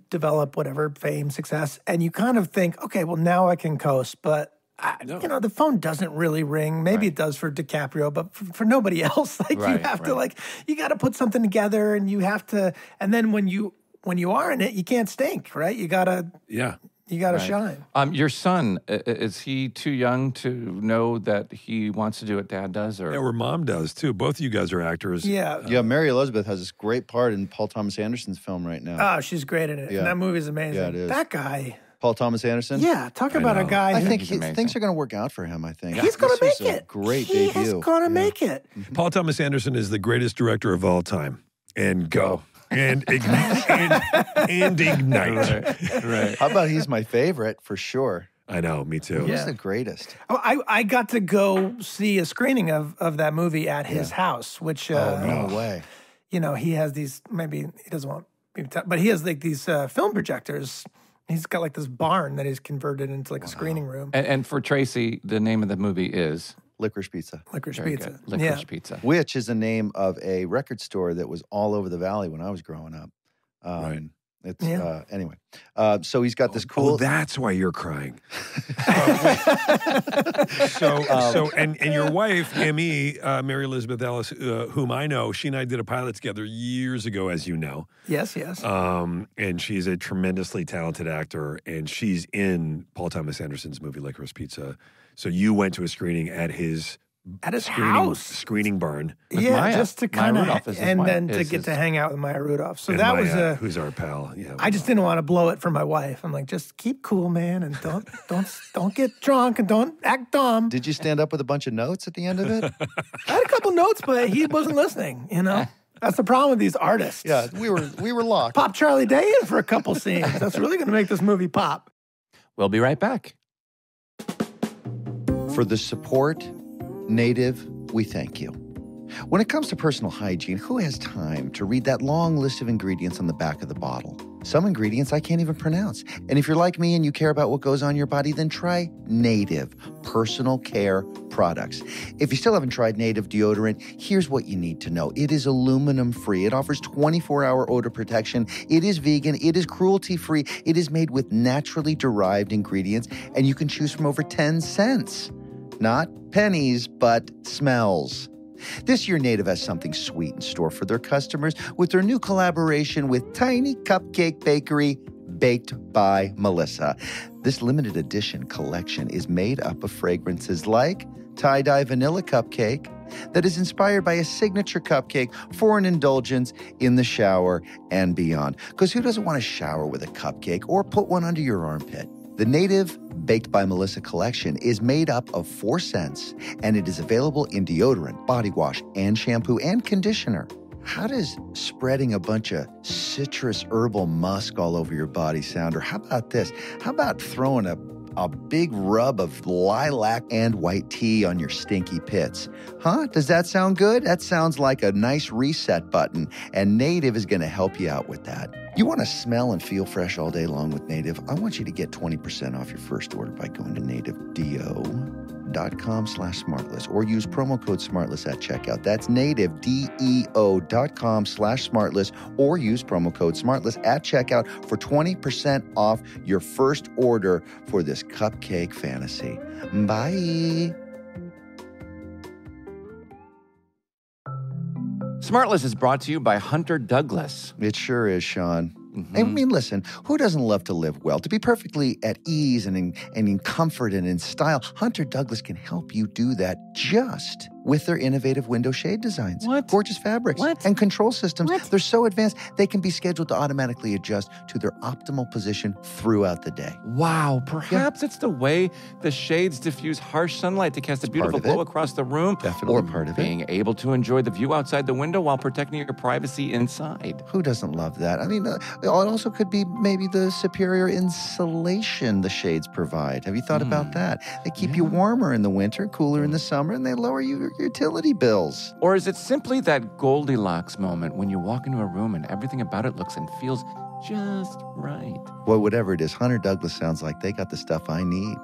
develop whatever fame, success, and you kind of think, okay, well now I can coast, but the phone doesn't really ring. Maybe it does for DiCaprio, but for nobody else. Like you have to you got to put something together, and you have to, and then when you are in it, you can't stink, right? You gotta shine. Your son, is he too young to know that he wants to do what dad does? Or Yeah, or mom does too. Both of you guys are actors. Yeah. Yeah, Mary Elizabeth has this great part in Paul Thomas Anderson's film right now. Oh, she's great in it. Yeah. And that movie is amazing. Yeah, it is. That guy. Paul Thomas Anderson? Yeah, talk about a guy. I who- think He's amazing. things are going to work out for him, I think. he's going to This make was a it. Great he debut. is going to make it. Paul Thomas Anderson is the greatest director of all time. And go. And ignite. and ignite. right. How about he's my favorite for sure? I know, me too. He's the greatest. Oh, I got to go see a screening of that movie at his house, which No way. he has these. Maybe he doesn't want, but he has like these film projectors. He's got like this barn that he's converted into like a screening room. And for Tracy, the name of the movie is Licorice Pizza, Licorice very Pizza. good. Licorice Pizza. which is the name of a record store that was all over the valley when I was growing up. Right. It's anyway. So he's got this cool. Oh, that's why you're crying. And your wife, Emmy, Mary Elizabeth Ellis, whom I know, she and I did a pilot together years ago, as you know. Yes. And she's a tremendously talented actor, and she's in Paul Thomas Anderson's movie Licorice Pizza. So you went to a screening at his house screening barn. Maya. Just to kind of, and then to is get to hang out with Maya Rudolph. So And that Maya, was who's our pal. Yeah, I just didn't want to blow it for my wife. I'm like, just keep cool, man, and don't get drunk and don't act dumb. Did you stand up with a bunch of notes at the end of it? I had a couple notes, but he wasn't listening. That's the problem with these artists. Yeah, we were locked. Pop Charlie Day in for a couple scenes. That's really going to make this movie pop. We'll be right back. For the support, Native, we thank you. When it comes to personal hygiene, who has time to read that long list of ingredients on the back of the bottle? Some ingredients I can't even pronounce. And if you're like me and you care about what goes on your body, then try Native personal care products. If you still haven't tried Native deodorant, here's what you need to know. It is aluminum-free. It offers 24-hour odor protection. It is vegan. It is cruelty-free. It is made with naturally derived ingredients, and you can choose from over 10 cents. Not pennies, but smells. This year, Native has something sweet in store for their customers with their new collaboration with Tiny Cupcake Bakery, Baked by Melissa. This limited edition collection is made up of fragrances like tie-dye vanilla cupcake that is inspired by a signature cupcake for an indulgence in the shower and beyond. Because who doesn't want to shower with a cupcake or put one under your armpit? The Native Baked by Melissa collection is made up of 4 scents, and it is available in deodorant, body wash, and shampoo and conditioner. How does spreading a bunch of citrus herbal musk all over your body sound? Or how about this? How about throwing a big rub of lilac and white tea on your stinky pits? Huh? Does that sound good? That sounds like a nice reset button, and Native is going to help you out with that. You want to smell and feel fresh all day long with Native? I want you to get 20% off your first order by going to nativedeo.com/smartless or use promo code SMARTLESS at checkout. That's nativedeo.com/smartless or use promo code SMARTLESS at checkout for 20% off your first order for this cupcake fantasy. Bye. SmartLess is brought to you by Hunter Douglas. It sure is, Sean. I mean, listen, who doesn't love to live well? To be perfectly at ease and in comfort and in style, Hunter Douglas can help you do that just with their innovative window shade designs. What? Gorgeous fabrics. What? And control systems. What? They're so advanced, they can be scheduled to automatically adjust to their optimal position throughout the day. Wow, perhaps it's the way the shades diffuse harsh sunlight to cast a beautiful part of glow it. across the room. Definitely or part of it. being able to enjoy the view outside the window while protecting your privacy inside. Who doesn't love that? I mean, it also could be maybe the superior insulation the shades provide. Have you thought about that? They keep you warmer in the winter, cooler in the summer, and they lower your utility bills. Or is it simply that Goldilocks moment when you walk into a room and everything about it looks and feels just right? Well, whatever it is, Hunter Douglas sounds like they got the stuff I need.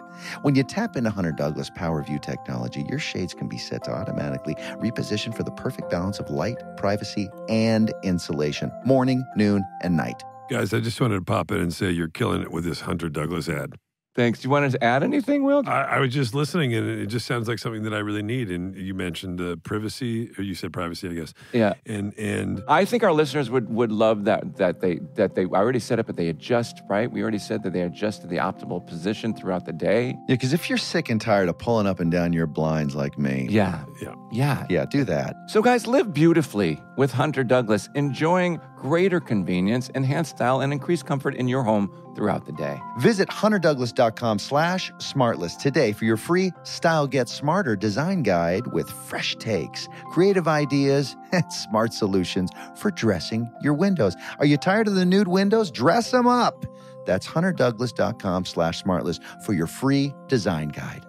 When you tap into Hunter Douglas Power View technology, your shades can be set to automatically reposition for the perfect balance of light, privacy, and insulation, morning, noon, and night. Guys, I just wanted to pop in and say you're killing it with this Hunter Douglas ad. Thanks. Do you want to add anything, Will? I was just listening, and it just sounds like something that I really need. And you mentioned privacy, or you said privacy, I guess. Yeah. And I think our listeners would love that they I already said it, but they adjust, right? We already said that they adjust to the optimal position throughout the day. Yeah, because if you're sick and tired of pulling up and down your blinds like me. Yeah, do that. So guys, live beautifully with Hunter Douglas, enjoying greater convenience, enhanced style, and increased comfort in your home throughout the day. Visit hunterdouglas.com/smartless today for your free Style Get Smarter design guide with fresh takes, creative ideas, and smart solutions for dressing your windows. Are you tired of the nude windows? Dress them up. That's hunterdouglas.com/smartless for your free design guide.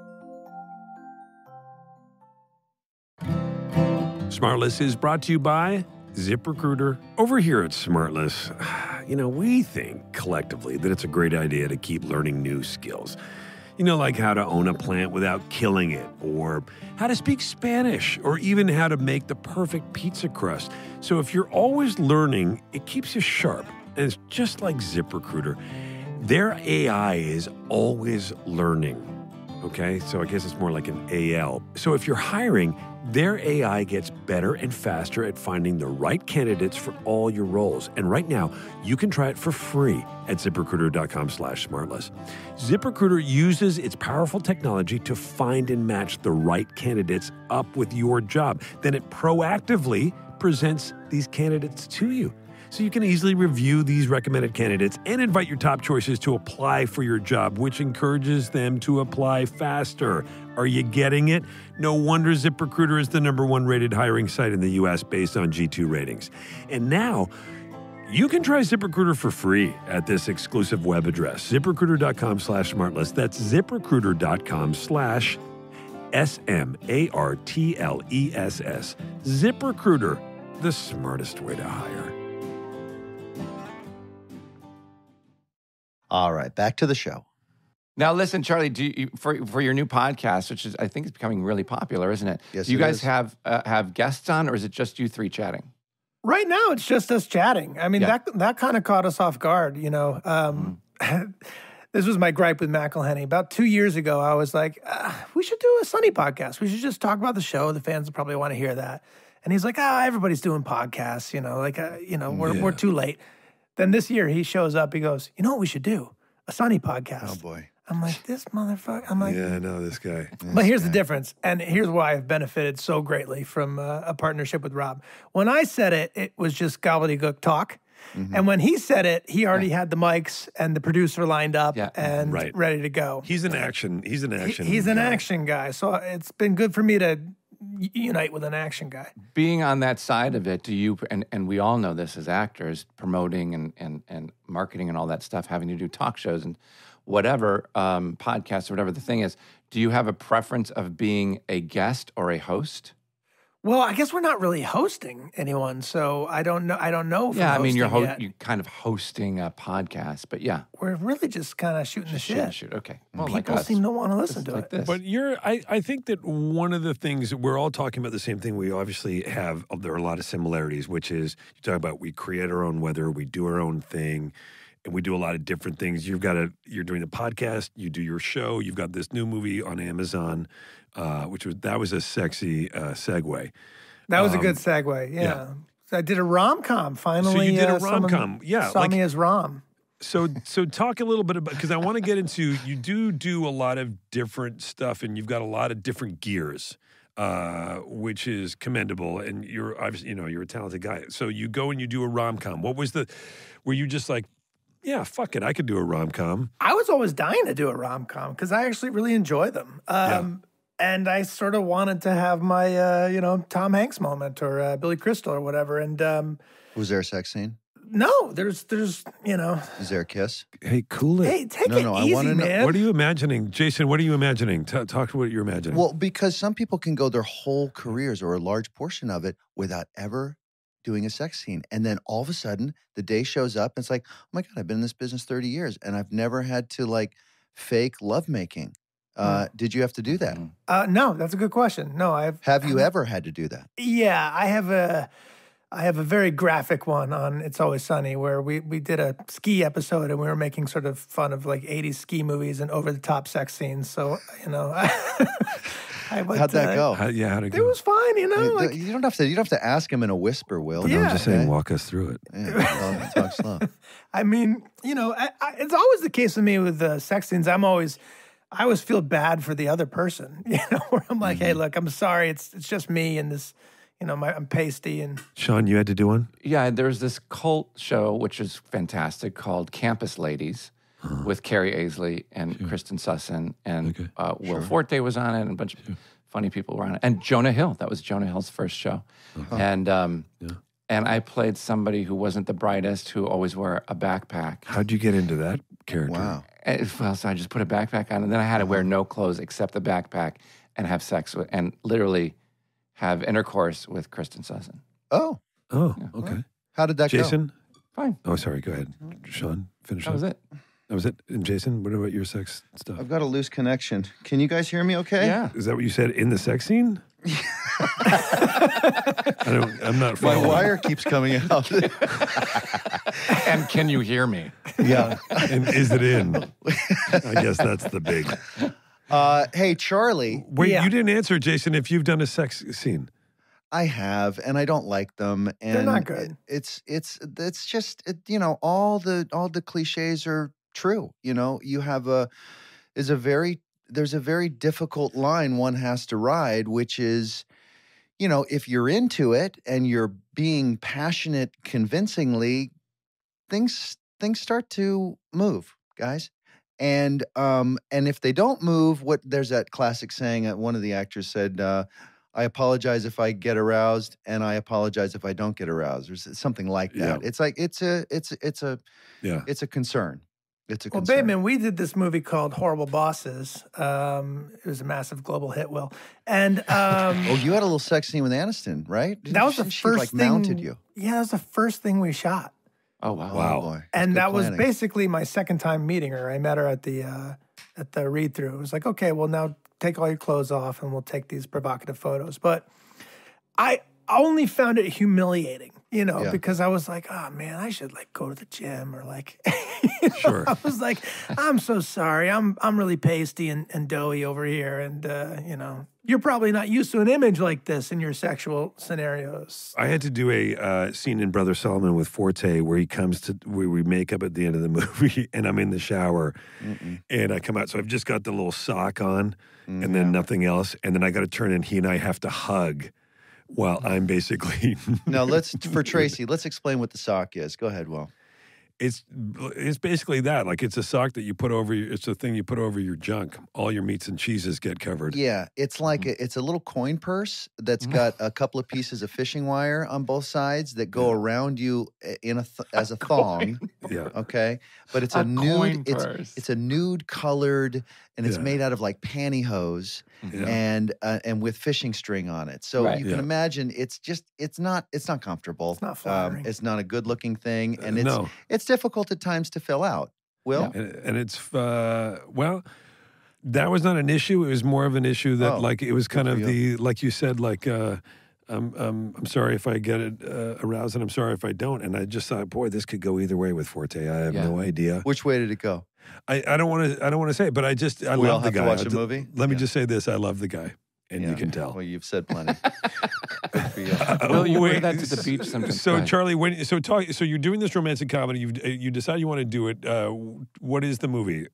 SmartLess is brought to you by ZipRecruiter. Over here at SmartLess, we think collectively that it's a great idea to keep learning new skills. Like how to own a plant without killing it, or how to speak Spanish, or even how to make the perfect pizza crust. So if you're always learning, it keeps you sharp. And it's just like ZipRecruiter. Their AI is always learning. Okay, so I guess it's more like an AL. So if you're hiring, their AI gets better and faster at finding the right candidates for all your roles. And right now, you can try it for free at ZipRecruiter.com/smartless. ZipRecruiter uses its powerful technology to find and match the right candidates up with your job. Then it proactively presents these candidates to you. So you can easily review these recommended candidates and invite your top choices to apply for your job, which encourages them to apply faster. Are you getting it? No wonder ZipRecruiter is the #1 rated hiring site in the U.S. based on G2 ratings. And now, you can try ZipRecruiter for free at this exclusive web address, ZipRecruiter.com/smartless. That's ZipRecruiter.com/SMARTLESS. ZipRecruiter, the smartest way to hire. All right, back to the show. Now, listen, Charlie, do you, for your new podcast, which is I think it's becoming really popular, isn't it? Yes, do you it guys is. have guests on, or is it just you three chatting? Right now, it's just us chatting. I mean, Yeah. that kind of caught us off guard, you know. This was my gripe with McElhenney. About 2 years ago, I was like, we should do a Sunny podcast. We should just talk about the show. The fans will probably want to hear that. And he's like, everybody's doing podcasts, you know, like, we're too late. Then this year, he shows up. He goes, you know what we should do? A Sunny podcast. Oh, boy. I'm like, this motherfucker. I'm like, Yeah, I know this guy. but here's the difference, and here's why I've benefited so greatly from a partnership with Rob. When I said it, it was just gobbledygook talk. And when he said it, he already had the mics and the producer lined up and Right. ready to go. He's an action. He's an action. He's an guy. action guy. So it's been good for me to unite with an action guy. Being on that side of it, do you, and we all know this as actors, promoting and marketing and all that stuff, having to do talk shows and whatever, podcasts or whatever the thing is, do you have a preference of being a guest or a host? Well, I guess we're not really hosting anyone, so I don't know. I don't know. If Yeah, I we're mean, hosting you're yet. kind of hosting a podcast, but yeah. We're really just kind of shooting the shit. Shoot. Okay. Well, like People us. seem to want to listen Just to like it. this. But I think that one of the things, we're all talking about the same thing. We obviously have, there are a lot of similarities, which is you talk about we create our own weather, we do our own thing, and we do a lot of different things. You're doing the podcast, you do your show, you've got this new movie on Amazon, that was a sexy segue. That was a good segue. Yeah. So I did a rom-com finally. So you did a someone rom-com. Yeah, Saw like- me as Rom. So talk a little bit about, because I want to get into, you do a lot of different stuff, and you've got a lot of different gears, which is commendable. And you're obviously, you're a talented guy. So you go and you do a rom-com. Were you just like, yeah, fuck it, I could do a rom-com? I was always dying to do a rom-com because I actually really enjoy them. And I sort of wanted to have my, Tom Hanks moment or Billy Crystal or whatever. And Was there a sex scene? no, there's, Is there a kiss? Hey, cool it. hey, take No, it no, I easy, wanna know- man. What are you imagining? Jason, what are you imagining? Talk to what you're imagining. Well, because some people can go their whole careers or a large portion of it without ever doing a sex scene. And then all of a sudden, the day shows up and it's like, oh my God, I've been in this business 30 years and I've never had to like fake lovemaking. Did you have to do that? No, that's a good question. No, Have you ever had to do that? Yeah, I have a very graphic one on It's Always Sunny where we did a ski episode and we were making sort of fun of like 80s ski movies and over the top sex scenes. So, How'd that go? How'd it It go? was fine, you don't have to ask him in a whisper, Will. No, I'm Yeah. just saying, walk us through it. Yeah, well, talk slow. I mean, it's always the case with me with the sex scenes. I always feel bad for the other person, where I'm like, hey, look, I'm sorry. It's just me and this, I'm pasty and. Sean, you had to do one? Yeah, there's this cult show, which is fantastic, called Campus Ladies with Carrie Aisley and Kristen Sussin. And Will Forte was on it, and a bunch of funny people were on it. And Jonah Hill. That was Jonah Hill's first show. And I played somebody who wasn't the brightest, who always wore a backpack. How'd you get into that character? Wow. Well, so I just put a backpack on, and then I had to wear no clothes except the backpack and have sex with, and literally have intercourse with Kristen Sussin. Oh, Oh, okay. how did that go? Jason? Fine. Oh, sorry. Go ahead. Sean, finish That up. was it. That was it. And Jason, what about your sex stuff? I've got a loose connection. Can you guys hear me okay? Yeah. Is that what you said in the sex scene? I'm not My following. wire keeps coming out. And can you hear me? Yeah. And is it in? I guess that's the big. Hey, Charlie, Wait, Yeah. you didn't answer, Jason, if you've done a sex scene. I have, and I don't like them. And They're not good. It's just all the cliches are true. You have there's a very difficult line one has to ride, which is, if you're into it and you're being passionate convincingly, things start to move, guys. And if they don't move, there's that classic saying that one of the actors said, I apologize if I get aroused, and I apologize if I don't get aroused. There's something like that. Yeah. It's like it's a concern. It's a Well, concern. Bateman, we did this movie called Horrible Bosses. It was a massive global hit, Will. And Oh, you had a little sex scene with Aniston, right? that was the She, first like thing. mounted you. Yeah, that was the first thing we shot. Oh, wow. Wow. Boy. That's And good that was planning. basically my second time meeting her. I met her at the read through. It was like, okay, well now take all your clothes off and we'll take these provocative photos. But I only found it humiliating, Yeah. because I was like, oh man, I should like go to the gym or like, Sure. I was like, I'm so sorry. I'm really pasty and doughy over here. And, you're probably not used to an image like this in your sexual scenarios. I had to do a scene in Brother Solomon with Forte where where we make up at the end of the movie, and I'm in the shower, and I come out. So I've just got the little sock on, and then nothing else, and then I got to turn, and he and I have to hug while I'm basically. Now for Tracy, let's explain what the sock is. Go ahead, Will. It's basically that. Like it's a sock that you put over. It's a thing you put over your junk. All your meats and cheeses get covered. Yeah, it's like it's a little coin purse that's got a couple of pieces of fishing wire on both sides that go around you as a thong. Yeah. Okay, but it's A a nude. coin purse. It's a nude colored, and it's Yeah. made out of like pantyhose Yeah. and with fishing string on it. So Right. you can Yeah. imagine it's not comfortable. It's not flattering. It's not a good looking thing, and No. it's difficult at times to fill out. Will. And it's well, that was not an issue. It was more of an issue that Oh, like it was kind good of for you. like you said, like I'm sorry if I get it aroused, and I'm sorry if I don't. And I just thought, boy, this could go either way with Forte. I have Yeah. no idea. Which way did it go? I don't want to say it, but I We all love the have to guy. watch the movie? Let me Yeah. just say this: I love the guy, and you can tell. Well, you've said plenty. Good for you. Will you wear Wait, that to the beach sometimes? Go So ahead. Charlie, so you're doing this romantic comedy. You decide you want to do it. What is the movie?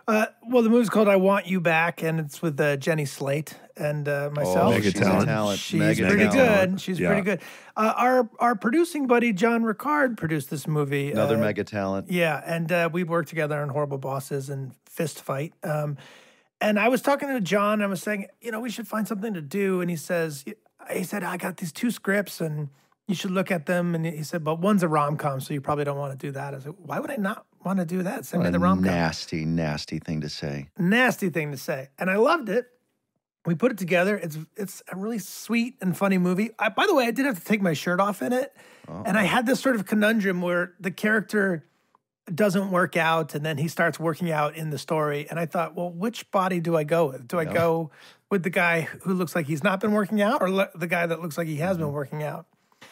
Well, the movie's called I Want You Back, and it's with Jenny Slate and myself. Mega she's talent. a talent. She's Mega pretty talent. good. She's Yeah. pretty good. Our producing buddy John Ricard produced this movie. Another mega talent. Yeah, and we worked together on Horrible Bosses and Fist Fight. And I was talking to John. I was saying, we should find something to do. And he said, I got these 2 scripts, and you should look at them. And he said, but one's a rom-com, so you probably don't want to do that. I said, why would I not want to do that? Send me What the a rom-com. nasty, nasty thing to say. Nasty thing to say. And I loved it. We put it together. It's a really sweet and funny movie. By the way, I did have to take my shirt off in it. And I had this sort of conundrum where the character doesn't work out, and then he starts working out in the story. And I thought, well, which body do I go with? Do I go with the guy who looks like he's not been working out, or the guy that looks like he has been working out?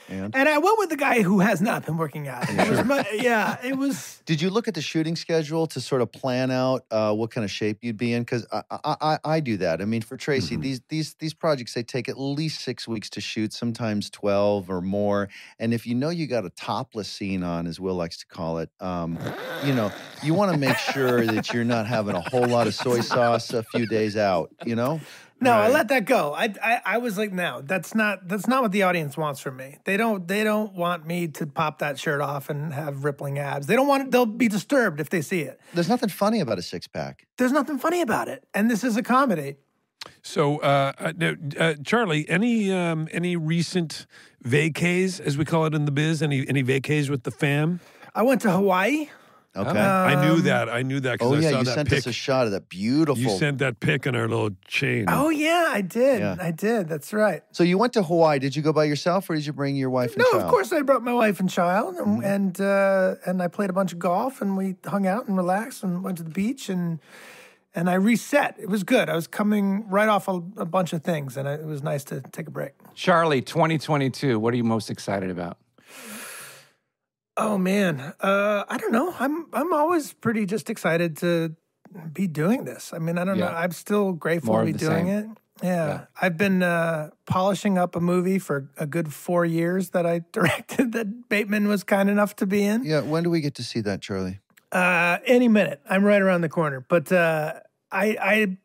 And I went with the guy who has not been working out. It was. did you look at the shooting schedule to sort of plan out what kind of shape you'd be in? Because I do that. I mean, for Tracy, these projects, they take at least 6 weeks to shoot, sometimes 12 or more. And if you know you got a topless scene on, as Will likes to call it, you want to make sure that you're not having a whole lot of soy sauce a few days out. No, I let that go. I was like, no, that's not what the audience wants from me. They don't want me to pop that shirt off and have rippling abs. They don't want it. They'll be disturbed if they see it. There's nothing funny about a 6-pack. There's nothing funny about it. And this is a comedy. So, Charlie, any recent vacays, as we call it in the biz? Any vacays with the fam? I went to Hawaii. Okay. I knew that because Oh I yeah, saw you that sent pic. us a shot of that beautiful. You sent that pic in our little chain. Oh yeah, I did. Yeah. I did. That's right. So you went to Hawaii. Did you go by yourself, or did you bring your wife and No, child? of course I brought my wife and child, and I played a bunch of golf, and we hung out and relaxed and went to the beach, and and I reset. It was good. I was coming right off a bunch of things, and it was nice to take a break. Charlie, 2022, what are you most excited about? Oh man, I don't know. I'm always pretty just excited to be doing this. I mean, I don't know. I'm still grateful More to be of the doing same. it. Yeah. I've been polishing up a movie for a good 4 years that I directed that Bateman was kind enough to be in. Yeah, when do we get to see that, Charlie? Any minute. I'm right around the corner. But I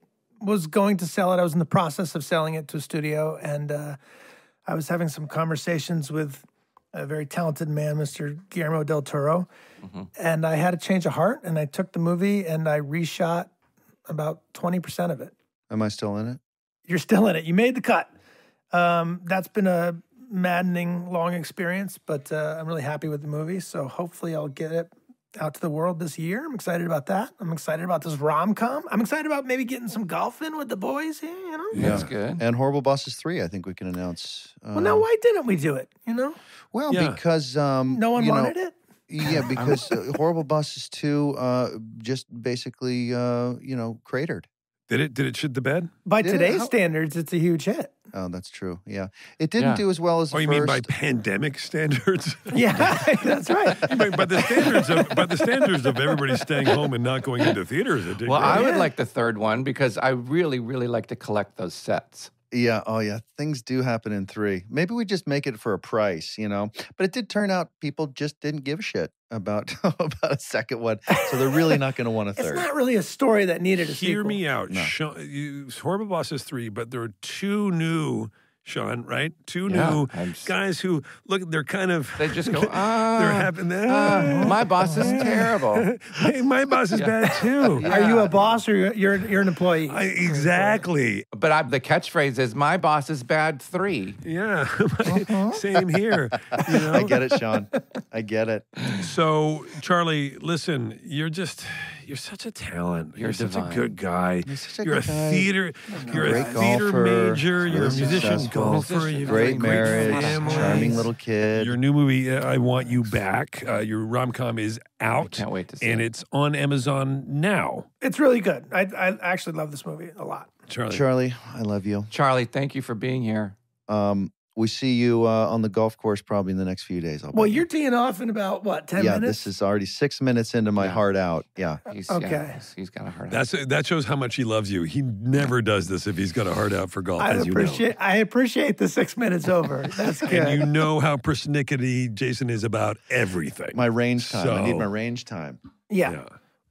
was going to sell it. I was in the process of selling it to a studio, and I was having some conversations with a very talented man, Mr. Guillermo del Toro, and I had a change of heart, and I took the movie and I reshot about 20% of it. Am I still in it? You're still in it. You made the cut. That's been a maddening, long experience, but I'm really happy with the movie. So hopefully I'll get it out to the world this year. I'm excited about that. I'm excited about this rom-com. I'm excited about maybe getting some golf in with the boys here, you know? That's good. And Horrible Bosses 3, I think we can announce. Well, now why didn't we do it, you know? Well, Yeah. because... No one wanted it? Yeah, because Horrible Bosses 2 just basically, cratered. Did it shit the bed? By Did it? today's How- standards, it's a huge hit. Oh, that's true. Yeah. It didn't Yeah. do as well as the Oh, you first. mean by pandemic standards? Yeah, that's right. by the standards of everybody staying home and not going into theaters, it did Well, great. I would like the third one because I really, really like to collect those sets. Yeah. Oh, yeah. Things do happen in 3. Maybe we just make it for a price, you know. But it did turn out people just didn't give a shit about a second one, so they're really not going to want a It's third. not really a story that needed a Hear sequel. me out. No. Horrible Bosses 3, but there are 2 new, Sean, right? 2 Yeah, new I'm s- guys who, look, they're kind of... They just go, they're having my boss is terrible. Hey, my boss is bad too. Are you a boss or you're an employee? Exactly. But the catchphrase is, my boss is bad 3. Yeah. Same here. You know? I get it, Sean. I get it. So, Charlie, listen, you're such a talent. You're such divine. a good guy. You're such a You're a good guy. theater. You're a Great theater golfer, major. You're a really musician successful, golfer. You've got a Great marriage, family. charming little kid. Your new movie, I Want You Back. Your rom-com is out. Can't wait to see and it. it's on Amazon now. It's really good. I actually love this movie a lot. Charlie, I love you. Charlie, thank you for being here. We see you on the golf course probably in the next few days. Well, you're teeing off in about, 10 yeah, minutes? this is already 6 minutes into my heart out. Yeah. He's, Okay. he's got a heart out. That shows how much he loves you. He never does this if he's got a heart out for golf, I as you know. appreciate the 6 minutes over. That's good. And you know how persnickety Jason is about everything. My range time. I need So- my range time. yeah.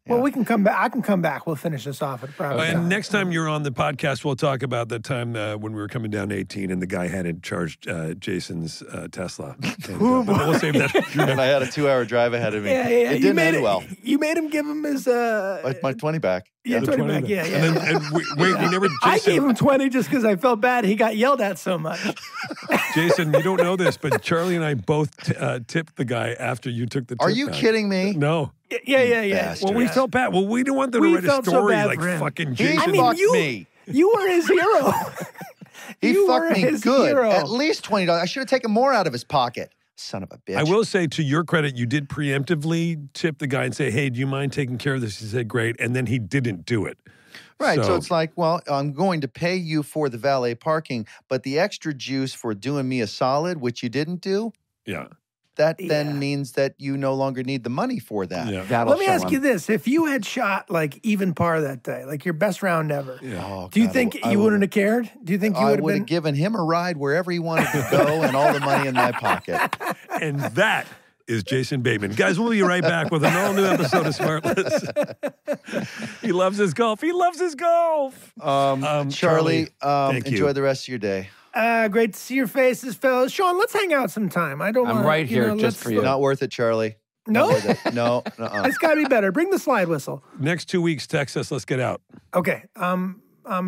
Well, we can come back. I can come back. We'll finish this off at a proper time. And next time you're on the podcast, we'll talk about the time when we were coming down 18 and the guy hadn't charged Jason's Tesla. And, but we'll save that. And I had a 2-hour drive ahead of me. Yeah. It You didn't made end well. You made him give him his My 20 back. yeah, 20 back. Yeah, yeah. And we never. I Jason, gave him 20 just because I felt bad. He got yelled at so much. Jason, you don't know this, but Charlie and I both tipped the guy after you took the tip Are you back. kidding me? No. Yeah. Bastard. Well, we felt bad. Well, we didn't want them We to write a felt so story bad like for him. fucking He Jason. fucked me. You were his hero. He You were fucked me his good. hero. At least $20. I should have taken more out of his pocket. Son of a bitch. I will say, to your credit, you did preemptively tip the guy and say, hey, do you mind taking care of this? He said, great. And then he didn't do it. Right. So it's like, well, I'm going to pay you for the valet parking, but the extra juice for doing me a solid, which you didn't do, Yeah. that Yeah. then means that you no longer need the money for that. Yeah. That'll Let me show ask him. you this. If you had shot like even par that day, like your best round ever, Oh, do you God, think I you would- wouldn't have cared? Do you think you I would would have have been? given him a ride wherever he wanted to go and all the money in my pocket. And that is Jason Bateman. Guys, we'll be right back with an all-new episode of SmartLess. He loves his golf. He loves his golf. Charlie, thank you. enjoy the rest of your day. Great to see your faces, fellas. Sean, let's hang out sometime. I don't. I'm wanna, right here let's- just for you. Not worth it, Charlie. No, Not worth it. No. Uh-uh. it's got to be better. Bring the slide whistle. Next 2 weeks, text us. Let's get out. Okay, I'm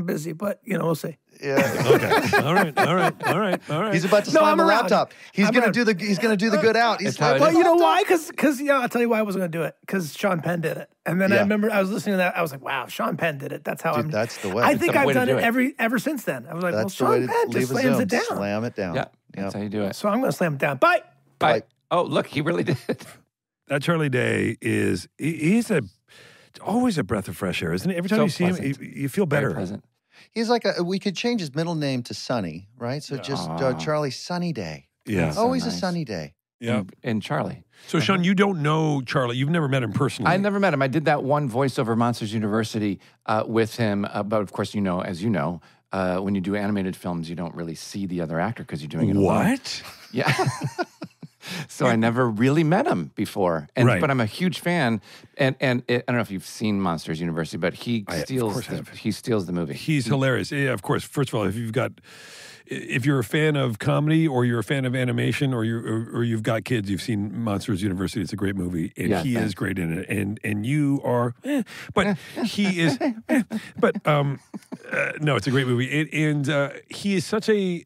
busy, but we'll see. Yeah. Okay. All right. He's about to No, slam I'm the around. laptop. He's I'm gonna around. do the. He's gonna do the good out. He's It's how it Well, is. you know why? Because I'll tell you why I wasn't going to do it. Because Sean Penn did it, and then I Yeah. remember I was listening to that. I was like, "Wow, Sean Penn did it. That's how Dude, I'm." that's the way. I That's think the I've way to done do it it. ever since then. I was like, That's the "Well, way Sean to Penn just leave a slams zoom. it down." Slam it down. Yeah, that's how you do it. So I'm going to slam it down. Bye. Bye. Oh, look, he really did. That Charlie Day is, he's a always a breath of fresh air, isn't it? Every time So you see him, pleasant. you feel Very better. pleasant. He's like we could change his middle name to Sunny, right? So just Charlie Sunny Day. Yeah. So Always nice. a sunny day. Yeah. And Charlie. So, Sean, you don't know Charlie. You've never met him personally. I never met him. I did that one voiceover Monsters University with him. But of course, as you know, when you do animated films, you don't really see the other actor because you're doing it alone. What? Yeah. So I never really met him before. Right. But I'm a huge fan. And I don't know if you've seen Monsters University, but he steals the movie. He's hilarious. Yeah, of course. First of all, if you're a fan of comedy or you're a fan of animation or you've got kids, you've seen Monsters University. It's a great movie, and he is great in it. And you are, but he is, no, it's a great movie. And he is such a.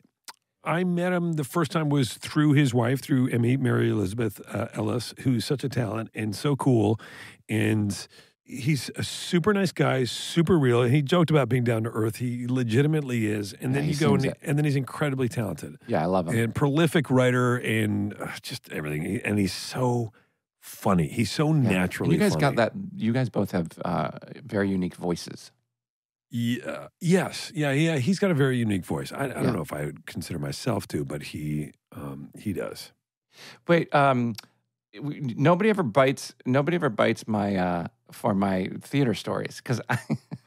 I met him the first time was through his wife, through Emmy, Mary Elizabeth Ellis, who's such a talent and so cool. And he's a super nice guy, super real. And he joked about being down to earth. He legitimately is. And then you go and then he's incredibly talented. Yeah, I love him. And prolific writer and just everything. And he's so funny. He's so naturally and you guys funny. got that. You guys both have very unique voices. Yeah. Yes. Yeah. He's got a very unique voice. I don't know if I would consider myself to, but he does. Wait, nobody ever bites my for my theater stories because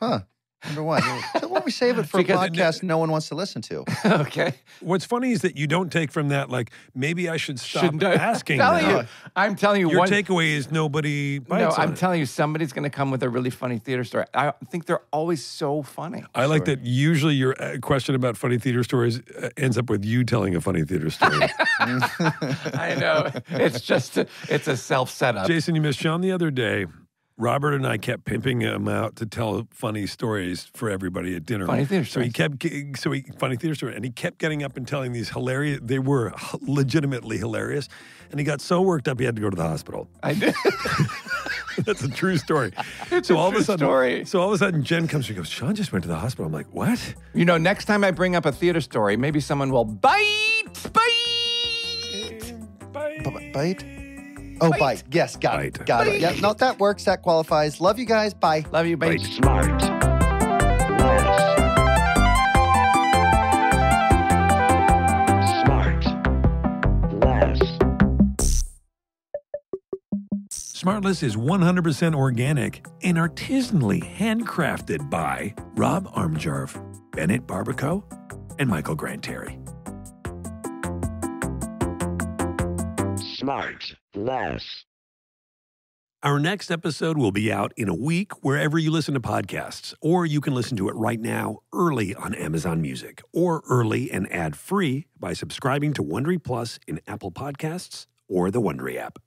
Huh. Number one. So why don't we save it for a podcast no one wants to listen to? Okay. What's funny is that you don't take from that like maybe I should stop asking. I'm telling you, Your takeaway is nobody bites. No, on I'm it. telling you, somebody's going to come with a really funny theater story. I think they're always so funny. I like that usually your question about funny theater stories ends up with you telling a funny theater story. I know. It's a self setup. Jason, you missed Sean the other day. Robert and I kept pimping him out to tell funny stories for everybody at dinner. Funny theater stories. Funny theater story. And he kept getting up and telling these hilarious, they were legitimately hilarious. And he got so worked up he had to go to the hospital. I did. That's a true story. So all of a sudden, Jen comes and goes, Sean just went to the hospital. I'm like, what? Next time I bring up a theater story, maybe someone will bite. Bite? Oh, bite. Yes, got it. Got it. Yeah, no, that works. That qualifies. Love you guys. Bye. Love you, bite. SmartLess is 100% organic and artisanally handcrafted by Rob Armjarv, Bennett Barbaco, and Michael Granteri. SmartLess. Our next episode will be out in a week wherever you listen to podcasts, or you can listen to it right now early on Amazon Music, or early and ad-free by subscribing to Wondery Plus in Apple Podcasts or the Wondery app.